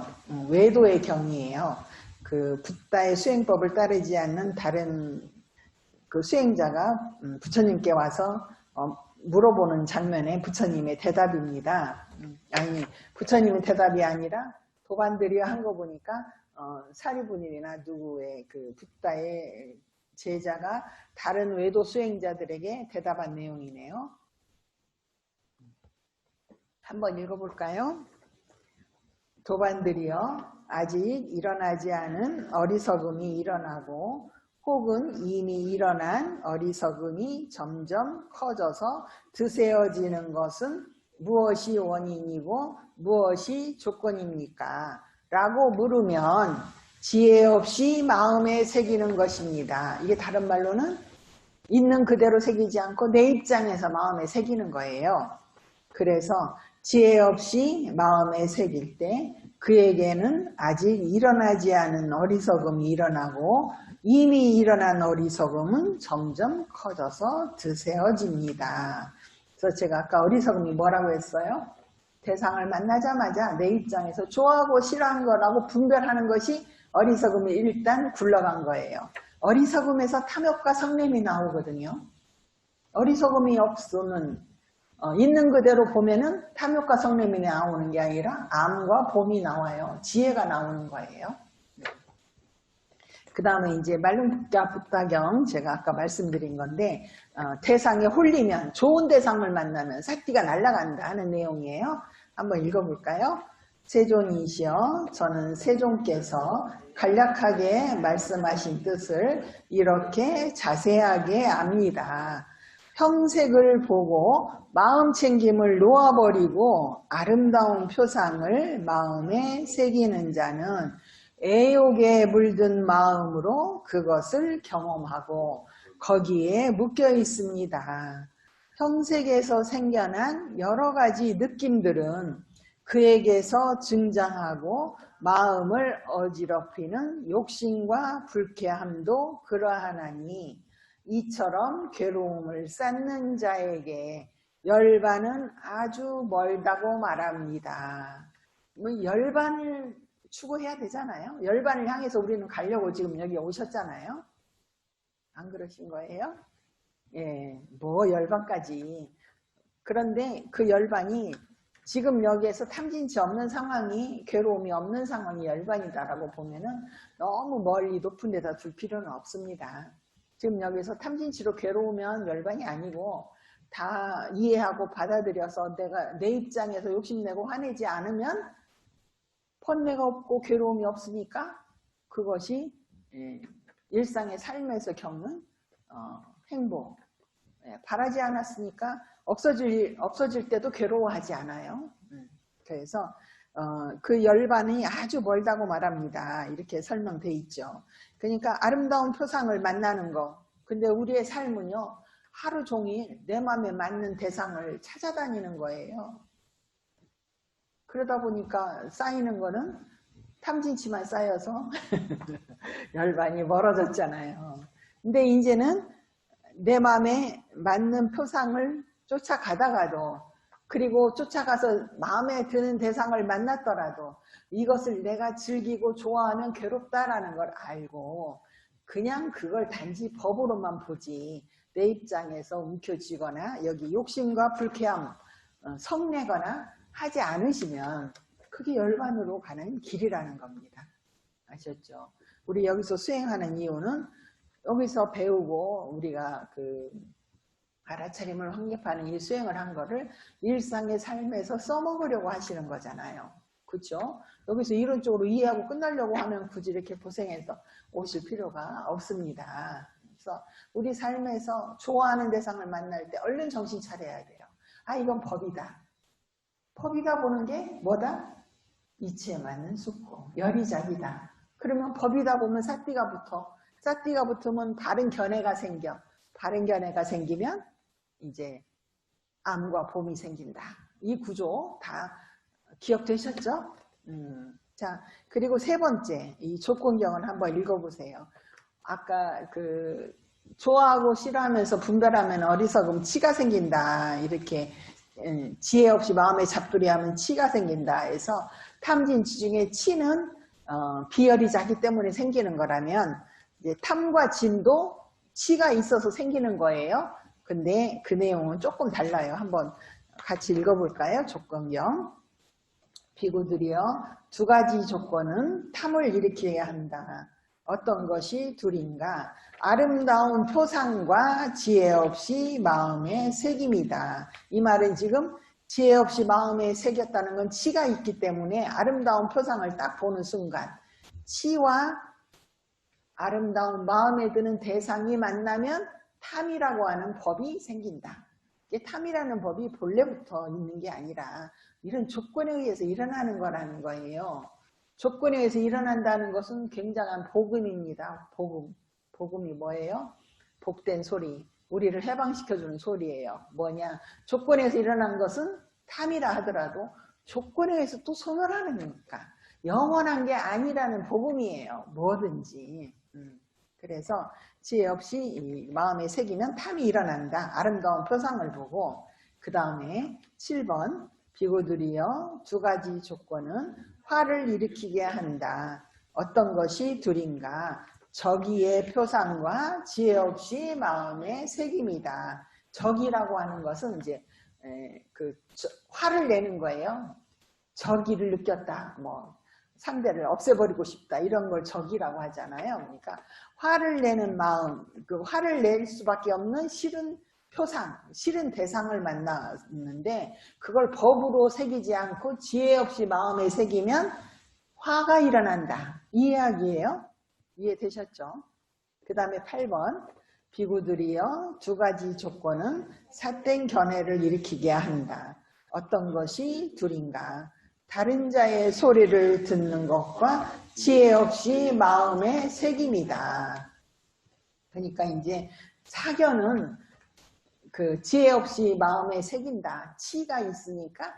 외도의 경이에요. 그 붓다의 수행법을 따르지 않는 다른 그 수행자가 부처님께 와서 물어보는 장면의 부처님의 대답입니다. 아니, 부처님의 대답이 아니라 도반들이여 한 거 보니까 사리부님이나 누구의 그 붓다의 제자가 다른 외도 수행자들에게 대답한 내용이네요. 한번 읽어볼까요? 도반들이여 아직 일어나지 않은 어리석음이 일어나고 혹은 이미 일어난 어리석음이 점점 커져서 드세어지는 것은 무엇이 원인이고 무엇이 조건입니까? 라고 물으면 지혜 없이 마음에 새기는 것입니다. 이게 다른 말로는 있는 그대로 새기지 않고 내 입장에서 마음에 새기는 거예요. 그래서 지혜 없이 마음에 새길 때 그에게는 아직 일어나지 않은 어리석음이 일어나고 이미 일어난 어리석음은 점점 커져서 드세어집니다. 그래서 제가 아까 어리석음이 뭐라고 했어요? 대상을 만나자마자 내 입장에서 좋아하고 싫어하는 거라고 분별하는 것이 어리석음이 일단 굴러간 거예요. 어리석음에서 탐욕과 성냄이 나오거든요. 어리석음이 없으면 있는 그대로 보면은 탐욕과 성냄이 나오는 게 아니라 암과 봄이 나와요. 지혜가 나오는 거예요. 그 다음에 이제 말름붓다 붓다경 제가 아까 말씀드린 건데 대상에 홀리면 좋은 대상을 만나면 삿띠가 날아간다 하는 내용이에요. 한번 읽어볼까요? 세존이시여 저는 세존께서 간략하게 말씀하신 뜻을 이렇게 자세하게 압니다. 형색을 보고 마음 챙김을 놓아버리고 아름다운 표상을 마음에 새기는 자는 애욕에 물든 마음으로 그것을 경험하고 거기에 묶여 있습니다. 형색에서 생겨난 여러 가지 느낌들은 그에게서 증장하고 마음을 어지럽히는 욕심과 불쾌함도 그러하나니 이처럼 괴로움을 쌓는 자에게 열반은 아주 멀다고 말합니다. 열반을 추구해야 되잖아요. 열반을 향해서 우리는 가려고 지금 여기 오셨잖아요. 안 그러신 거예요? 예, 뭐 열반까지. 그런데 그 열반이 지금 여기에서 탐진치 없는 상황이 괴로움이 없는 상황이 열반이다라고 보면은 너무 멀리 높은 데다 둘 필요는 없습니다. 지금 여기서 탐진치로 괴로우면 열반이 아니고 다 이해하고 받아들여서 내가 내 입장에서 욕심내고 화내지 않으면 번뇌가 없고 괴로움이 없으니까 그것이 일상의 삶에서 겪는 행복. 바라지 않았으니까 없어질 때도 괴로워하지 않아요. 그래서 그 열반이 아주 멀다고 말합니다. 이렇게 설명돼 있죠. 그러니까 아름다운 표상을 만나는 거. 근데 우리의 삶은요. 하루 종일 내 마음에 맞는 대상을 찾아다니는 거예요. 그러다 보니까 쌓이는 거는 탐진치만 쌓여서 열반이 멀어졌잖아요. 근데 이제는 내 마음에 맞는 표상을 쫓아가다가도 그리고 쫓아가서 마음에 드는 대상을 만났더라도 이것을 내가 즐기고 좋아하면 괴롭다라는 걸 알고 그냥 그걸 단지 법으로만 보지 내 입장에서 움켜쥐거나 여기 욕심과 불쾌함, 성내거나 하지 않으시면 그게 열반으로 가는 길이라는 겁니다. 아셨죠? 우리 여기서 수행하는 이유는 여기서 배우고 우리가 그 알아차림을 확립하는 이 수행을 한 거를 일상의 삶에서 써먹으려고 하시는 거잖아요. 그렇죠? 여기서 이론적으로 이해하고 끝나려고 하면 굳이 이렇게 고생해서 오실 필요가 없습니다. 그래서 우리 삶에서 좋아하는 대상을 만날 때 얼른 정신 차려야 돼요. 아, 이건 법이다. 법이다 보는 게 뭐다? 이치에 맞는 수고, 열이작이다. 그러면 법이다 보면 사띠가 붙어. 사띠가 붙으면 바른 견해가 생겨. 바른 견해가 생기면 이제 암과 봄이 생긴다. 이 구조 다 기억되셨죠? 자, 그리고 세 번째, 이 조건경을 한번 읽어보세요. 아까 좋아하고 싫어하면서 분별하면 어리석음 치가 생긴다. 이렇게 지혜 없이 마음에 잡두리하면 치가 생긴다 해서 탐진치 중에 치는 비열이 자기 때문에 생기는 거라면 이제 탐과 진도 치가 있어서 생기는 거예요. 근데 그 내용은 조금 달라요. 한번 같이 읽어볼까요? 조건경. 비구들이여 두 가지 조건은 탐을 일으키게 한다. 어떤 것이 둘인가? 아름다운 표상과 지혜 없이 마음에 새김이다. 이 말은 지금 지혜 없이 마음에 새겼다는 건 치가 있기 때문에 아름다운 표상을 딱 보는 순간 치와 아름다운 마음에 드는 대상이 만나면 탐이라고 하는 법이 생긴다. 이게 탐이라는 법이 본래부터 있는 게 아니라 이런 조건에 의해서 일어나는 거라는 거예요. 조건에 의해서 일어난다는 것은 굉장한 복음입니다. 복음. 복음이 뭐예요? 복된 소리. 우리를 해방시켜주는 소리예요. 뭐냐? 조건에 의해서 일어난 것은 탐이라 하더라도 조건에 의해서 또 소멸하는 거니까. 영원한 게 아니라는 복음이에요. 뭐든지. 그래서 지혜 없이 마음에 새기면 탐이 일어난다. 아름다운 표상을 보고 그 다음에 7번 비구들이여 두 가지 조건은 화를 일으키게 한다. 어떤 것이 둘인가? 적의의 표상과 지혜 없이 마음에 새김이다. 적이라고 하는 것은 이제 화를 내는 거예요. 적의를 느꼈다. 뭐 상대를 없애버리고 싶다. 이런 걸 적이라고 하잖아요. 그러니까 화를 내는 마음, 그 화를 낼 수밖에 없는 싫은 표상, 싫은 대상을 만났는데 그걸 법으로 새기지 않고 지혜 없이 마음에 새기면 화가 일어난다. 이 이야기예요. 이해되셨죠? 그 다음에 8번 비구들이여 두 가지 조건은 삿된 견해를 일으키게 한다. 어떤 것이 둘인가? 다른 자의 소리를 듣는 것과 지혜 없이 마음에 새김이다. 그러니까 이제 사견은 그 지혜 없이 마음에 새긴다. 치가 있으니까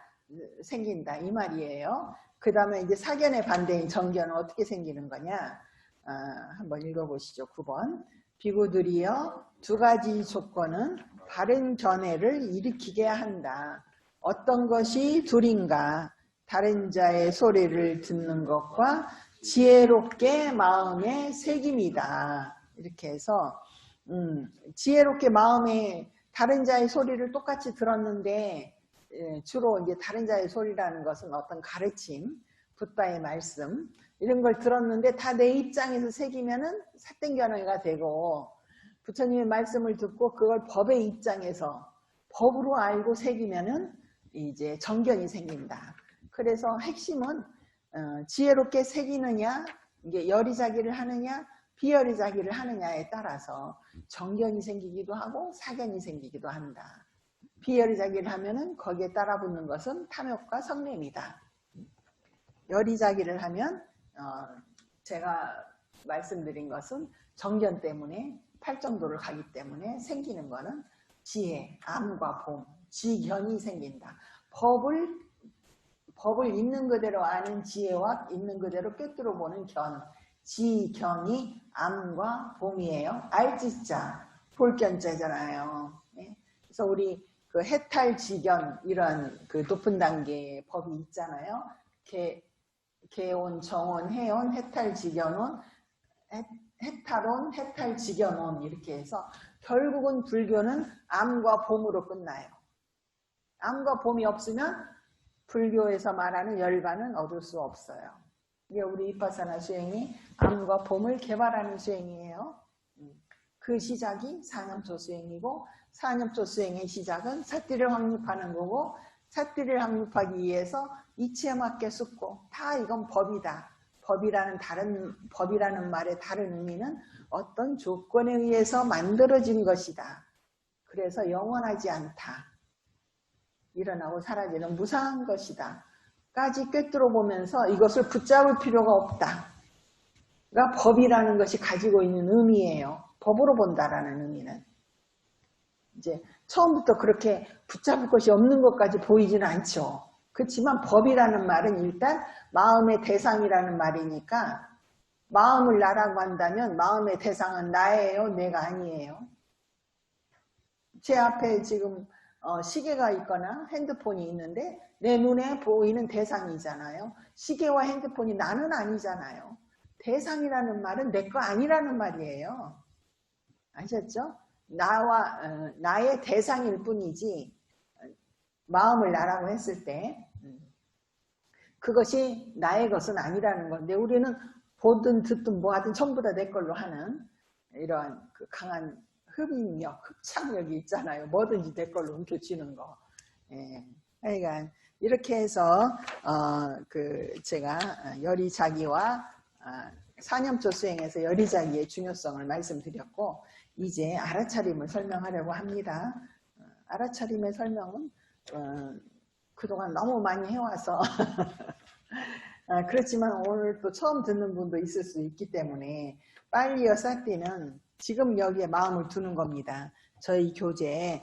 생긴다. 이 말이에요. 그 다음에 이제 사견의 반대인 정견은 어떻게 생기는 거냐? 한번 읽어보시죠. 9번. 비구들이여 두 가지 조건은 바른 견해를 일으키게 한다. 어떤 것이 둘인가? 다른 자의 소리를 듣는 것과 지혜롭게 마음에 새김이다. 이렇게 해서 지혜롭게 마음에 다른 자의 소리를 똑같이 들었는데 주로 이제 다른 자의 소리라는 것은 어떤 가르침, 붓바의 말씀 이런 걸 들었는데 다 내 입장에서 새기면은 삿된 견해가 되고 부처님의 말씀을 듣고 그걸 법의 입장에서 법으로 알고 새기면은 이제 정견이 생긴다. 그래서 핵심은 지혜롭게 새기느냐, 이게 열이자기를 하느냐, 비열이자기를 하느냐에 따라서 정견이 생기기도 하고 사견이 생기기도 한다. 비열이자기를 하면은 거기에 따라 붙는 것은 탐욕과 성냄이다. 열이자기를 하면 제가 말씀드린 것은 정견 때문에 팔정도를 가기 때문에 생기는 것은 지혜, 암과 봄, 지견이 생긴다. 법을 있는 그대로 아는 지혜와 있는 그대로 꿰뚫어 보는 견, 지견이 암과 봄이에요. 알지자, 볼견자잖아요. 네? 그래서 우리 그 해탈지견 이런 그 높은 단계의 법이 있잖아요. 개온, 정온, 해온, 해탈지견온, 해탈온, 해탈지견온 이렇게 해서 결국은 불교는 암과 봄으로 끝나요. 암과 봄이 없으면 불교에서 말하는 열반은 얻을 수 없어요. 이게 우리 비파사나 수행이 암과 봄을 개발하는 수행이에요. 그 시작이 사념초 수행이고 사념초 수행의 시작은 사띠를 확립하는 거고 삿띠를 확립하기 위해서 이치에 맞게 쓰고 다 이건 법이다. 법이라는 말의 다른 의미는 어떤 조건에 의해서 만들어진 것이다. 그래서 영원하지 않다. 일어나고 사라지는 무상한 것이다. 까지 꿰뚫어 보면서 이것을 붙잡을 필요가 없다. 그러니까 법이라는 것이 가지고 있는 의미예요. 법으로 본다라는 의미는. 이제 처음부터 그렇게 붙잡을 것이 없는 것까지 보이지는 않죠. 그렇지만 법이라는 말은 일단 마음의 대상이라는 말이니까 마음을 나라고 한다면 마음의 대상은 나예요, 내가 아니에요. 제 앞에 지금 시계가 있거나 핸드폰이 있는데 내 눈에 보이는 대상이잖아요. 시계와 핸드폰이 나는 아니잖아요. 대상이라는 말은 내 거 아니라는 말이에요. 아셨죠? 나의 대상일 뿐이지 마음을 나라고 했을 때 그것이 나의 것은 아니라는 건데 우리는 보든 듣든 뭐하든 전부 다 내 걸로 하는 이러한 그 강한 흡입력, 흡착력이 있잖아요. 뭐든지 내 걸로 옮겨지는 거. 예. 그러니까 이렇게 해서 제가 열의자기와 사념조 수행에서 열의자기의 중요성을 말씀드렸고 이제 알아차림을 설명하려고 합니다. 알아차림의 설명은 그동안 너무 많이 해와서 그렇지만 오늘 또 처음 듣는 분도 있을 수 있기 때문에 빨리어 삿띠는 지금 여기에 마음을 두는 겁니다. 저희 교재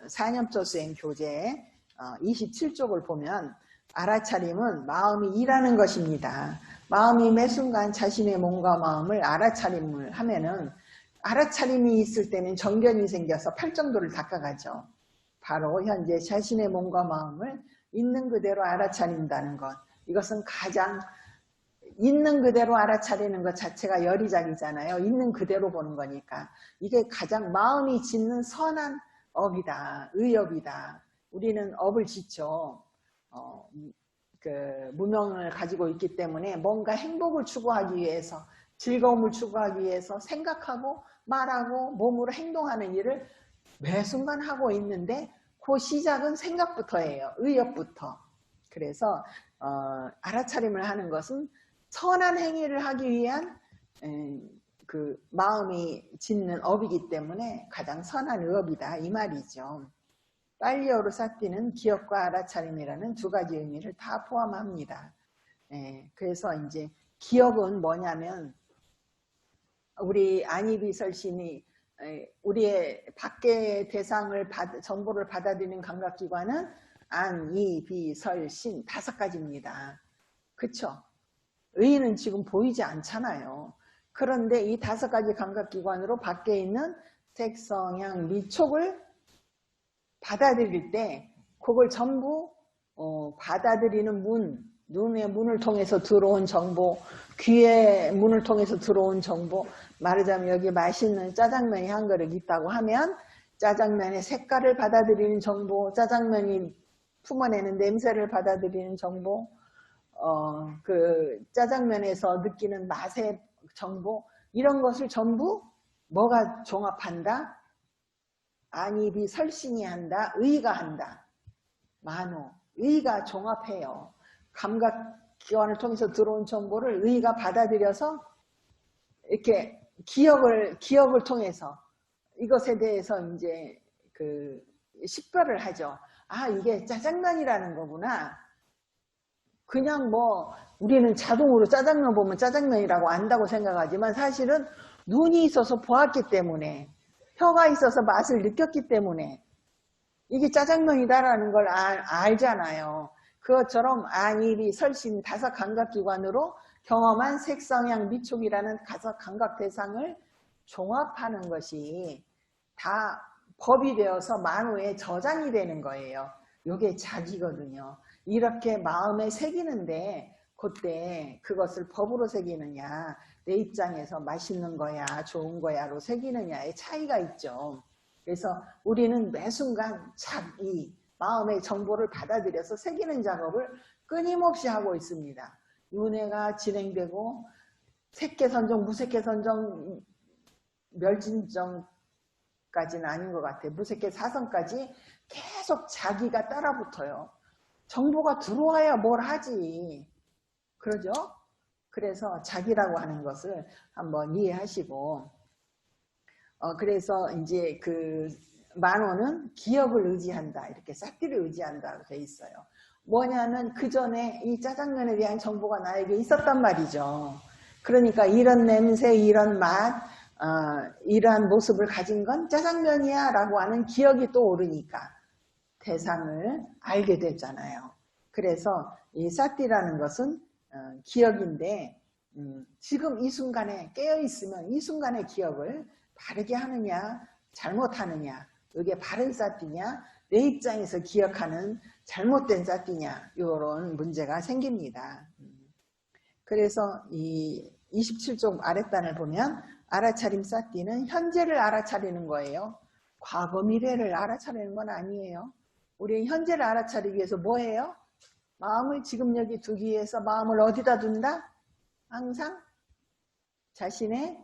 사념조 수행 교재 27쪽을 보면 알아차림은 마음이 일하는 것입니다. 마음이 매 순간 자신의 몸과 마음을 알아차림을 하면은 알아차림이 있을 때는 정견이 생겨서 팔정도를 닦아가죠. 바로 현재 자신의 몸과 마음을 있는 그대로 알아차린다는 것. 이것은 가장 있는 그대로 알아차리는 것 자체가 열의작이잖아요. 있는 그대로 보는 거니까. 이게 가장 마음이 짓는 선한 업이다. 의업이다. 우리는 업을 짓죠. 무명을 가지고 있기 때문에 뭔가 행복을 추구하기 위해서 즐거움을 추구하기 위해서 생각하고 말하고 몸으로 행동하는 일을 매 순간 하고 있는데 그 시작은 생각부터예요. 의업부터. 그래서 알아차림을 하는 것은 선한 행위를 하기 위한 그 마음이 짓는 업이기 때문에 가장 선한 의업이다 이 말이죠. 빨리어로 삿띠는 기억과 알아차림이라는 두 가지 의미를 다 포함합니다. 그래서 이제 기억은 뭐냐면 우리 안이비설신이 우리의 밖의 대상을 정보를 받아들이는 감각기관은 안이비설신 5가지입니다. 그쵸? 의는 지금 보이지 않잖아요. 그런데 이 5가지 감각기관으로 밖에 있는 색, 성향, 미촉을 받아들일 때 그걸 전부 받아들이는 문, 눈의 문을 통해서 들어온 정보, 귀의 문을 통해서 들어온 정보, 말하자면 여기 맛있는 짜장면이 한 그릇 있다고 하면 짜장면의 색깔을 받아들이는 정보, 짜장면이 품어내는 냄새를 받아들이는 정보, 그 짜장면에서 느끼는 맛의 정보, 이런 것을 전부 뭐가 종합한다? 안이비 설신이 한다. 의가 한다. 만호. 의가 종합해요. 감각기관을 통해서 들어온 정보를 의가 받아들여서 이렇게 기억을 통해서 이것에 대해서 이제 식별을 하죠. 아, 이게 짜장면이라는 거구나. 그냥 뭐 우리는 자동으로 짜장면 보면 짜장면이라고 안다고 생각하지만 사실은 눈이 있어서 보았기 때문에 혀가 있어서 맛을 느꼈기 때문에 이게 짜장면이다라는 걸 알잖아요. 그것처럼 안이비 설신 5감각기관으로 경험한 색, 성향, 미촉이라는 5감각 대상을 종합하는 것이 다 법이 되어서 만호에 저장이 되는 거예요. 이게 자기거든요. 이렇게 마음에 새기는데 그때 그것을 법으로 새기느냐, 내 입장에서 맛있는 거야, 좋은 거야로 새기느냐의 차이가 있죠. 그래서 우리는 매 순간 자기 마음의 정보를 받아들여서 새기는 작업을 끊임없이 하고 있습니다. 윤회가 진행되고 색계선정, 무색계선정, 멸진정, 무색해까지는 아닌 것 같아요. 무색해 사성까지 계속 자기가 따라붙어요. 정보가 들어와야 뭘 하지. 그러죠? 그래서 자기라고 하는 것을 한번 이해하시고, 그래서 이제 그 만호는 기억을 의지한다. 이렇게 싹디를 의지한다고 돼 있어요. 뭐냐면 그 전에 이 짜장면에 대한 정보가 나에게 있었단 말이죠. 그러니까 이런 냄새, 이런 맛, 이러한 모습을 가진 건 짜장면이야 라고 하는 기억이 또 오르니까 대상을 알게 됐잖아요. 그래서 이 싹디라는 것은 기억인데 지금 이 순간에 깨어있으면 이 순간의 기억을 바르게 하느냐 잘못하느냐, 이게 바른 싹디냐 내 입장에서 기억하는 잘못된 싹디냐 이런 문제가 생깁니다. 그래서 이 27쪽 아랫단을 보면 알아차림 싹디는 현재를 알아차리는 거예요. 과거 미래를 알아차리는 건 아니에요. 우리 현재를 알아차리기 위해서 뭐 해요? 마음을 지금 여기 두기 위해서 마음을 어디다 둔다? 항상 자신의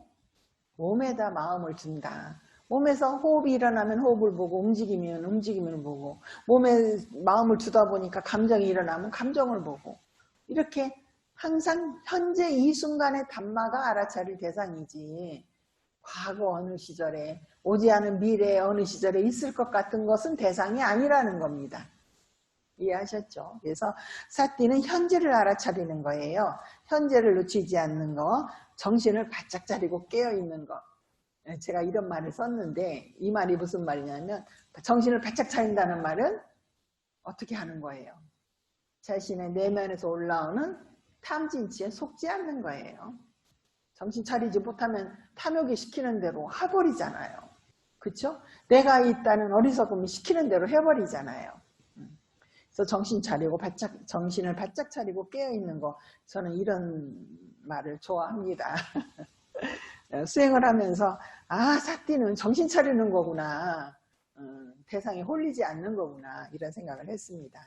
몸에다 마음을 둔다. 몸에서 호흡이 일어나면 호흡을 보고 움직이면 움직임을 보고 몸에 마음을 두다 보니까 감정이 일어나면 감정을 보고 이렇게 항상 현재 이 순간의 담마가 알아차릴 대상이지 과거 어느 시절에 오지 않은 미래의 어느 시절에 있을 것 같은 것은 대상이 아니라는 겁니다. 이해하셨죠? 그래서 삿띠는 현재를 알아차리는 거예요. 현재를 놓치지 않는 거, 정신을 바짝 차리고 깨어있는 거. 제가 이런 말을 썼는데 이 말이 무슨 말이냐면 정신을 바짝 차린다는 말은 어떻게 하는 거예요? 자신의 내면에서 올라오는 탐진치에 속지 않는 거예요. 정신 차리지 못하면 탐욕이 시키는 대로 해버리잖아요. 그렇죠? 내가 있다는 어리석음이 시키는 대로 해버리잖아요. 그래서 정신 차리고 정신을 바짝 차리고 깨어있는 거 저는 이런 말을 좋아합니다. 수행을 하면서 삿띠는 정신 차리는 거구나. 대상에 홀리지 않는 거구나. 이런 생각을 했습니다.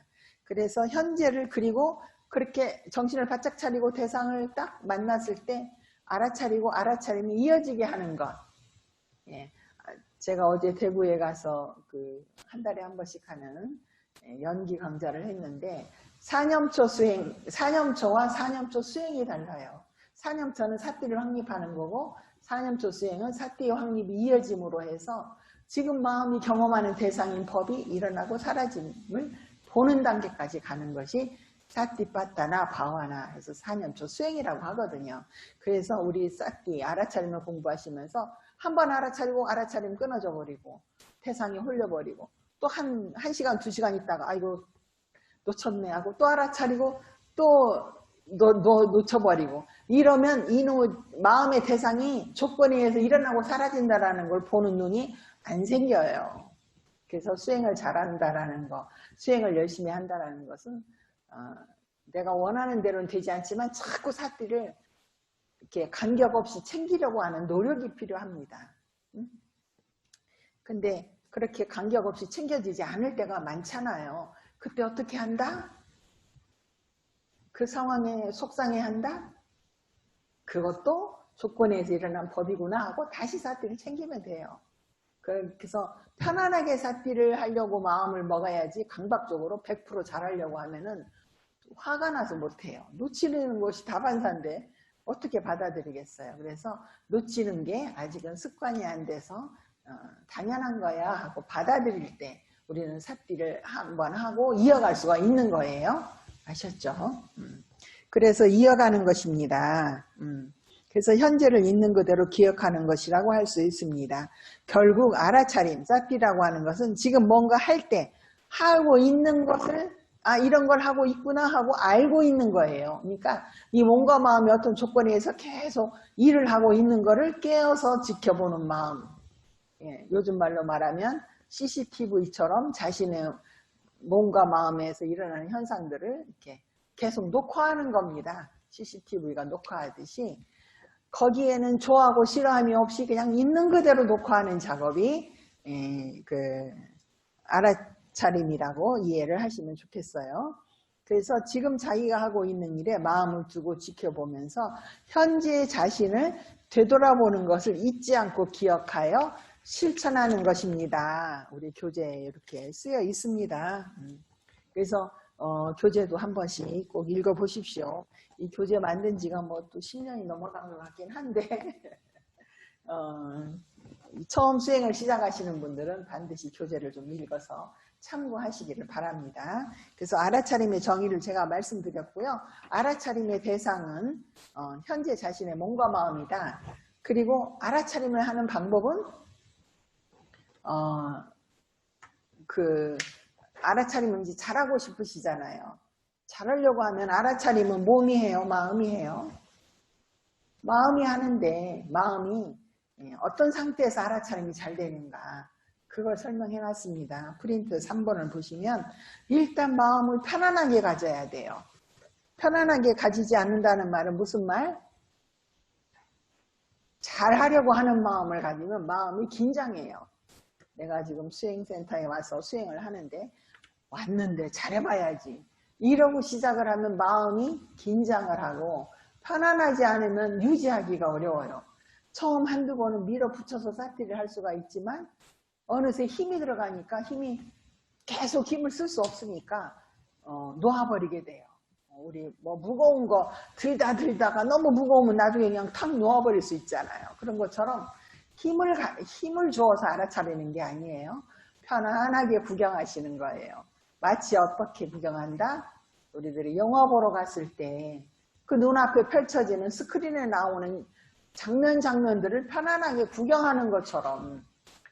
그래서 현재를 그리고 그렇게 정신을 바짝 차리고 대상을 딱 만났을 때 알아차리고 알아차림이 이어지게 하는 것. 예. 제가 어제 대구에 가서 한 달에 한 번씩 하는 연기 강좌를 했는데 4념초 수행, 4념초와 4념초 수행이 달라요. 4념초는 삿띠를 확립하는 거고 4념초 수행은 삿띠의 확립이 이어짐으로 해서 지금 마음이 경험하는 대상인 법이 일어나고 사라짐을 보는 단계까지 가는 것이 삿띠빠따나 바와나 해서 4념초 수행이라고 하거든요. 그래서 우리 삿띠 알아차림을 공부하시면서 한번 알아차리고 알아차림 끊어져 버리고 태상에 홀려버리고 또 한 시간, 2시간 있다가 아이고 놓쳤네 하고 또 알아차리고 또 놓쳐버리고 이러면 마음의 대상이 조건에 의해서 일어나고 사라진다라는 걸 보는 눈이 안 생겨요. 그래서 수행을 잘한다라는 거, 수행을 열심히 한다라는 것은 내가 원하는 대로는 되지 않지만 자꾸 삿띠를 이렇게 간격 없이 챙기려고 하는 노력이 필요합니다. 근데 그렇게 간격 없이 챙겨지지 않을 때가 많잖아요. 그때 어떻게 한다? 그 상황에 속상해한다? 그것도 조건에서 일어난 법이구나 하고 다시 삿띠를 챙기면 돼요. 그래서 편안하게 삿띠를 하려고 마음을 먹어야지 강박적으로 100% 잘하려고 하면은 화가 나서 못해요. 놓치는 것이 다반사인데 어떻게 받아들이겠어요. 그래서 놓치는 게 아직은 습관이 안 돼서 당연한 거야 하고 받아들일 때 우리는 삿띠를 한번 하고 이어갈 수가 있는 거예요. 아셨죠? 그래서 이어가는 것입니다. 그래서 현재를 있는 그대로 기억하는 것이라고 할 수 있습니다. 결국 알아차림, 삿띠라고 하는 것은 지금 뭔가 할 때 하고 있는 것을 이런 걸 하고 있구나 하고 알고 있는 거예요. 그러니까 이 몸과 마음이 어떤 조건에 의해서 계속 일을 하고 있는 거를 깨어서 지켜보는 마음. 예, 요즘 말로 말하면 CCTV처럼 자신의 몸과 마음에서 일어나는 현상들을 이렇게 계속 녹화하는 겁니다. CCTV가 녹화하듯이 거기에는 좋아하고 싫어함이 없이 그냥 있는 그대로 녹화하는 작업이 알아차림이라고 이해를 하시면 좋겠어요. 그래서 지금 자기가 하고 있는 일에 마음을 두고 지켜보면서 현재의 자신을 되돌아보는 것을 잊지 않고 기억하여 실천하는 것입니다. 우리 교재에 이렇게 쓰여 있습니다. 그래서 교재도 한 번씩 꼭 읽어보십시오. 이 교재 만든 지가 뭐 또 10년이 넘어간 것 같긴 한데 처음 수행을 시작하시는 분들은 반드시 교재를 좀 읽어서 참고하시기를 바랍니다. 그래서 알아차림의 정의를 제가 말씀드렸고요. 알아차림의 대상은 현재 자신의 몸과 마음이다. 그리고 알아차림을 하는 방법은 알아차림은 이제 잘하고 싶으시잖아요. 잘하려고 하면 알아차림은 몸이 해요? 마음이 해요? 마음이 하는데 마음이 어떤 상태에서 알아차림이 잘 되는가 그걸 설명해 놨습니다. 프린트 3번을 보시면 일단 마음을 편안하게 가져야 돼요. 편안하게 가지지 않는다는 말은 무슨 말? 잘하려고 하는 마음을 가지면 마음이 긴장해요. 내가 지금 수행센터에 와서 수행을 하는데 왔는데 잘해봐야지 이러고 시작을 하면 마음이 긴장을 하고 편안하지 않으면 유지하기가 어려워요. 처음 한두 번은 밀어붙여서 사티를 할 수가 있지만 어느새 힘이 들어가니까 계속 힘을 쓸 수 없으니까 놓아버리게 돼요. 우리 뭐 무거운 거 들다가 너무 무거우면 나중에 그냥 탁 놓아버릴 수 있잖아요. 그런 것처럼 힘을 주어서 알아차리는 게 아니에요. 편안하게 구경하시는 거예요. 마치 어떻게 구경한다? 우리들이 영화 보러 갔을 때 그 눈앞에 펼쳐지는 스크린에 나오는 장면들을 편안하게 구경하는 것처럼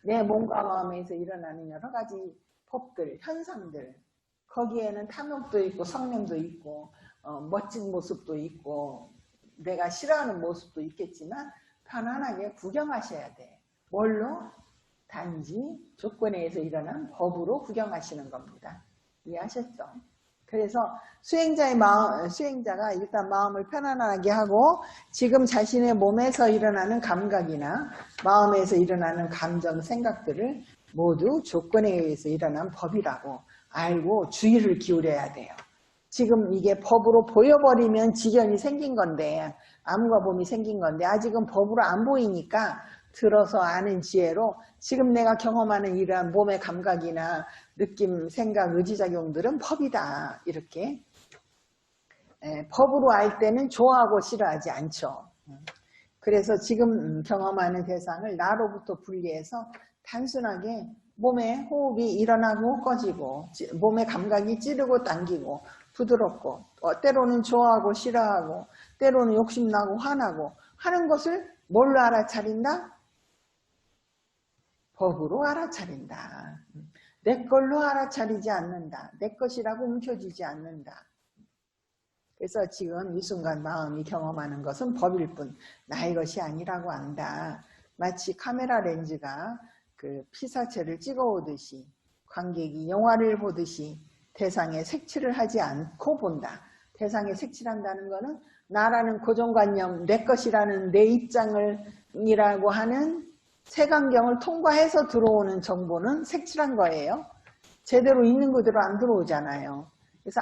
내 몸과 마음에서 일어나는 여러 가지 법들, 현상들 거기에는 탐욕도 있고 성냄도 있고 멋진 모습도 있고 내가 싫어하는 모습도 있겠지만 편안하게 구경하셔야 돼. 뭘로? 단지 조건에 의해서 일어난 법으로 구경하시는 겁니다. 이해하셨죠? 그래서 수행자가 일단 마음을 편안하게 하고 지금 자신의 몸에서 일어나는 감각이나 마음에서 일어나는 감정, 생각들을 모두 조건에 의해서 일어난 법이라고 알고 주의를 기울여야 돼요. 지금 이게 법으로 보여버리면 지견이 생긴 건데 암과 봄이 생긴 건데 아직은 법으로 안 보이니까 들어서 아는 지혜로 지금 내가 경험하는 이러한 몸의 감각이나 느낌, 생각, 의지작용들은 법이다. 이렇게 법으로 알 때는 좋아하고 싫어하지 않죠. 그래서 지금 경험하는 대상을 나로부터 분리해서 단순하게 몸의 호흡이 일어나고 꺼지고 몸의 감각이 찌르고 당기고 부드럽고 때로는 좋아하고 싫어하고 때로는 욕심나고 화나고 하는 것을 뭘로 알아차린다? 법으로 알아차린다. 내 걸로 알아차리지 않는다. 내 것이라고 움켜쥐지 않는다. 그래서 지금 이 순간 마음이 경험하는 것은 법일 뿐 나의 것이 아니라고 안다. 마치 카메라 렌즈가 그 피사체를 찍어오듯이 관객이 영화를 보듯이 대상에 색칠을 하지 않고 본다. 대상에 색칠한다는 것은 나라는 고정관념, 내 것이라는 내 입장이라고 하는 색안경을 통과해서 들어오는 정보는 색칠한 거예요. 제대로 있는 그대로 안 들어오잖아요. 그래서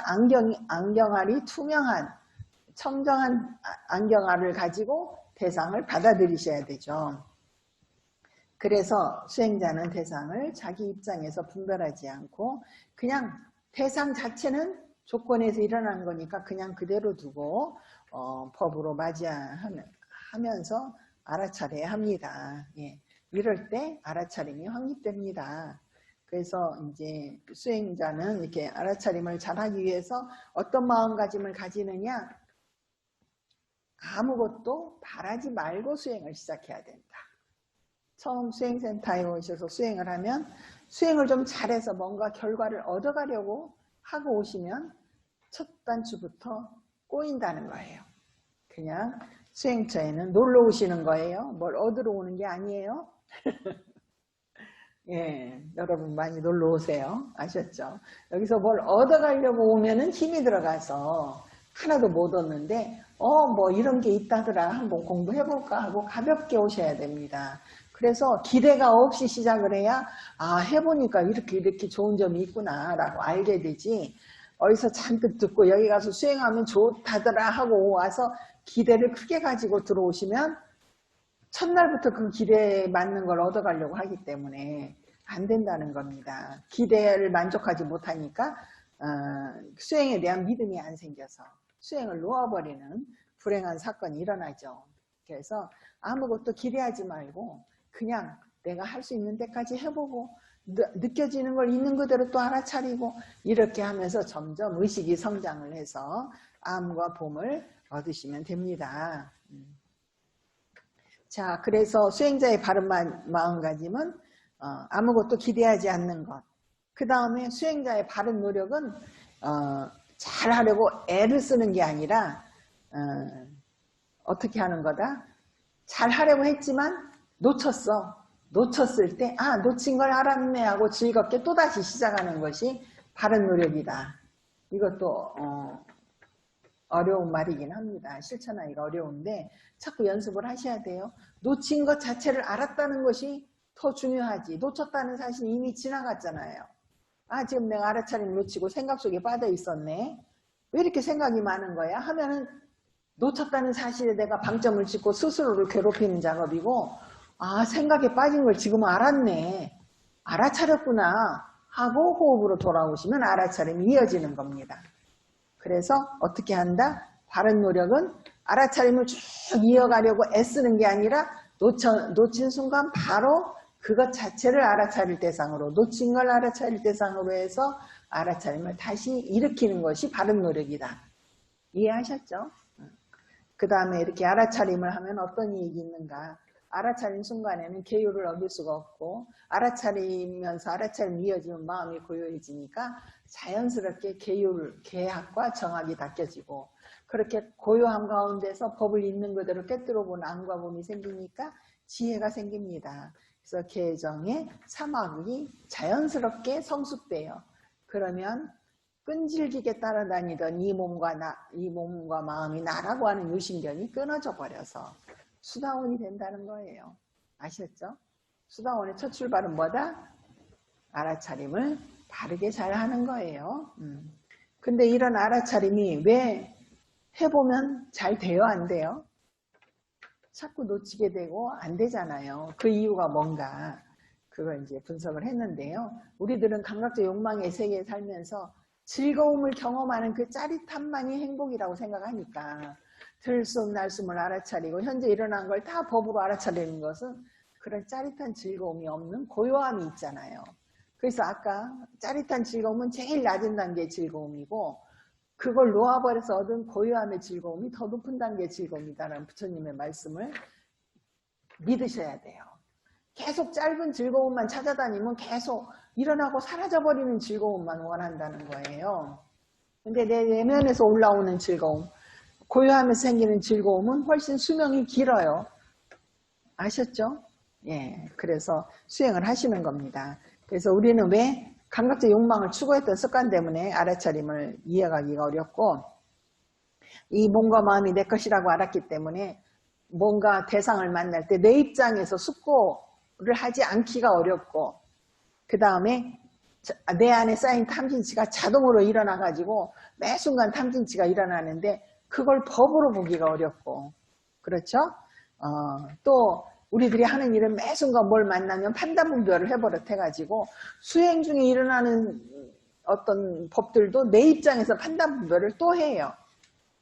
안경알이 투명한, 청정한 안경알을 가지고 대상을 받아들이셔야 되죠. 그래서 수행자는 대상을 자기 입장에서 분별하지 않고 그냥 대상 자체는 조건에서 일어나는 거니까 그냥 그대로 두고 법으로 맞이하면서 알아차려야 합니다. 예. 이럴 때 알아차림이 확립됩니다. 그래서 이제 수행자는 이렇게 알아차림을 잘하기 위해서 어떤 마음가짐을 가지느냐? 아무것도 바라지 말고 수행을 시작해야 된다. 처음 수행센터에 오셔서 수행을 하면 수행을 좀 잘해서 뭔가 결과를 얻어가려고 하고 오시면 첫 단추부터 꼬인다는 거예요. 그냥 수행처에는 놀러 오시는 거예요. 뭘 얻으러 오는 게 아니에요. 예, 여러분 많이 놀러 오세요. 아셨죠? 여기서 뭘 얻어가려고 오면은 힘이 들어가서 하나도 못 얻는데 뭐 이런 게 있다더라 한번 공부해볼까 하고 가볍게 오셔야 됩니다. 그래서 기대가 없이 시작을 해야 해보니까 이렇게 좋은 점이 있구나 라고 알게 되지 어디서 잔뜩 듣고 여기 가서 수행하면 좋다더라 하고 와서 기대를 크게 가지고 들어오시면 첫날부터 그 기대에 맞는 걸 얻어가려고 하기 때문에 안 된다는 겁니다. 기대를 만족하지 못하니까 수행에 대한 믿음이 안 생겨서 수행을 놓아버리는 불행한 사건이 일어나죠. 그래서 아무것도 기대하지 말고 그냥 내가 할 수 있는 데까지 해보고 느껴지는 걸 있는 그대로 또 알아차리고 이렇게 하면서 점점 의식이 성장을 해서 암과 봄을 얻으시면 됩니다. 자, 그래서 수행자의 바른 마음가짐은 아무것도 기대하지 않는 것. 그 다음에 수행자의 바른 노력은 잘하려고 애를 쓰는 게 아니라 어떻게 하는 거다? 잘하려고 했지만 놓쳤을 때 놓친 걸 알았네 하고 즐겁게 또다시 시작하는 것이 바른 노력이다. 이것도 어려운 말이긴 합니다. 실천하기가 어려운데 자꾸 연습을 하셔야 돼요. 놓친 것 자체를 알았다는 것이 더 중요하지. 놓쳤다는 사실이 이미 지나갔잖아요. 지금 내가 알아차림 놓치고 생각 속에 빠져 있었네. 왜 이렇게 생각이 많은 거야? 하면은 놓쳤다는 사실에 내가 방점을 찍고 스스로를 괴롭히는 작업이고 생각에 빠진 걸 지금 알았네. 알아차렸구나 하고 호흡으로 돌아오시면 알아차림이 이어지는 겁니다. 그래서 어떻게 한다? 바른 노력은 알아차림을 쭉 이어가려고 애쓰는 게 아니라 놓친 순간 바로 그것 자체를 알아차릴 대상으로 놓친 걸 알아차릴 대상으로 해서 알아차림을 다시 일으키는 것이 바른 노력이다. 이해하셨죠? 그 다음에 이렇게 알아차림을 하면 어떤 이익이 있는가? 알아차림 순간에는 계율을 얻을 수가 없고 알아차리면서 알아차림 이어지면 마음이 고요해지니까 자연스럽게 계약과 정학이 닦여지고 그렇게 고요함 가운데서 법을 있는 그대로 꿰뚫어 보는 암과 봄이 생기니까 지혜가 생깁니다. 그래서 계정의 사막이 자연스럽게 성숙돼요. 그러면 끈질기게 따라다니던 이 몸과 마음이 나라고 하는 유신견이 끊어져 버려서 수다원이 된다는 거예요. 아셨죠? 수다원의 첫 출발은 뭐다? 알아차림을 바르게 잘 하는 거예요. 근데 이런 알아차림이 왜 해보면 잘 돼요? 안 돼요? 자꾸 놓치게 되고 안 되잖아요. 그 이유가 뭔가 그걸 이제 분석을 했는데요. 우리들은 감각적 욕망의 세계에 살면서 즐거움을 경험하는 그 짜릿함만이 행복이라고 생각하니까 들숨 날숨을 알아차리고 현재 일어난 걸 다 법으로 알아차리는 것은 그런 짜릿한 즐거움이 없는 고요함이 있잖아요. 그래서 아까 짜릿한 즐거움은 제일 낮은 단계의 즐거움이고 그걸 놓아버려서 얻은 고요함의 즐거움이 더 높은 단계의 즐거움이다라는 부처님의 말씀을 믿으셔야 돼요. 계속 짧은 즐거움만 찾아다니면 계속 일어나고 사라져버리는 즐거움만 원한다는 거예요. 근데 내 내면에서 올라오는 즐거움, 고요하면서 생기는 즐거움은 훨씬 수명이 길어요. 아셨죠? 예, 그래서 수행을 하시는 겁니다. 그래서 우리는 왜 감각적 욕망을 추구했던 습관 때문에 알아차림을 이해가기가 어렵고 이 몸과 마음이 내 것이라고 알았기 때문에 뭔가 대상을 만날 때 내 입장에서 숙고를 하지 않기가 어렵고 그 다음에 내 안에 쌓인 탐진치가 자동으로 일어나가지고 매 순간 탐진치가 일어나는데 그걸 법으로 보기가 어렵고 그렇죠? 또 우리들이 하는 일은 매 순간 뭘 만나면 판단분별을 해버릇해가지고 수행 중에 일어나는 어떤 법들도 내 입장에서 판단분별을 또 해요.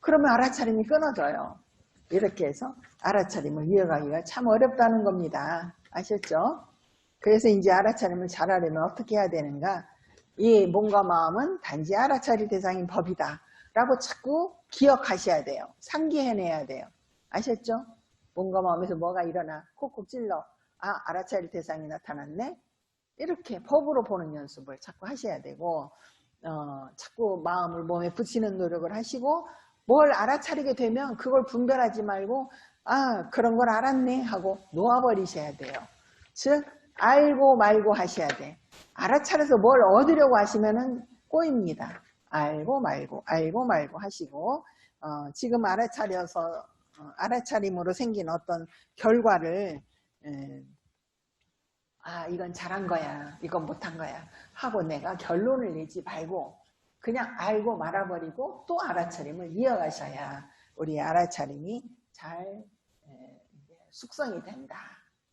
그러면 알아차림이 끊어져요. 이렇게 해서 알아차림을 이어가기가 참 어렵다는 겁니다. 아셨죠? 그래서 이제 알아차림을 잘하려면 어떻게 해야 되는가? 이 몸과 마음은 단지 알아차릴 대상인 법이다 라고 자꾸 기억하셔야 돼요. 상기해내야 돼요. 아셨죠? 몸과 마음에서 뭐가 일어나 콕콕 찔러 알아차릴 대상이 나타났네. 이렇게 법으로 보는 연습을 자꾸 하셔야 되고 자꾸 마음을 몸에 붙이는 노력을 하시고 뭘 알아차리게 되면 그걸 분별하지 말고 그런 걸 알았네 하고 놓아버리셔야 돼요. 즉 알고 말고 하셔야 돼. 알아차려서 뭘 얻으려고 하시면은 꼬입니다. 알고 말고 하시고 지금 알아차려서 알아차림으로 생긴 어떤 결과를 이건 잘한 거야 이건 못한 거야 하고 내가 결론을 내지 말고 그냥 알고 말아버리고 또 알아차림을 이어가셔야 우리 알아차림이 잘 숙성이 된다.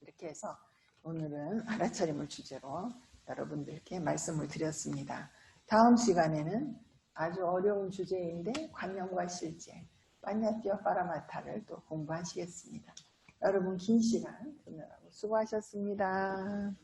이렇게 해서 오늘은 알아차림을 주제로 여러분들께 말씀을 드렸습니다. 다음 시간에는 아주 어려운 주제인데 관념과 실제, 빠냐띠와 파라마타를 또 공부하시겠습니다. 여러분 긴 시간 듣느라고 수고하셨습니다.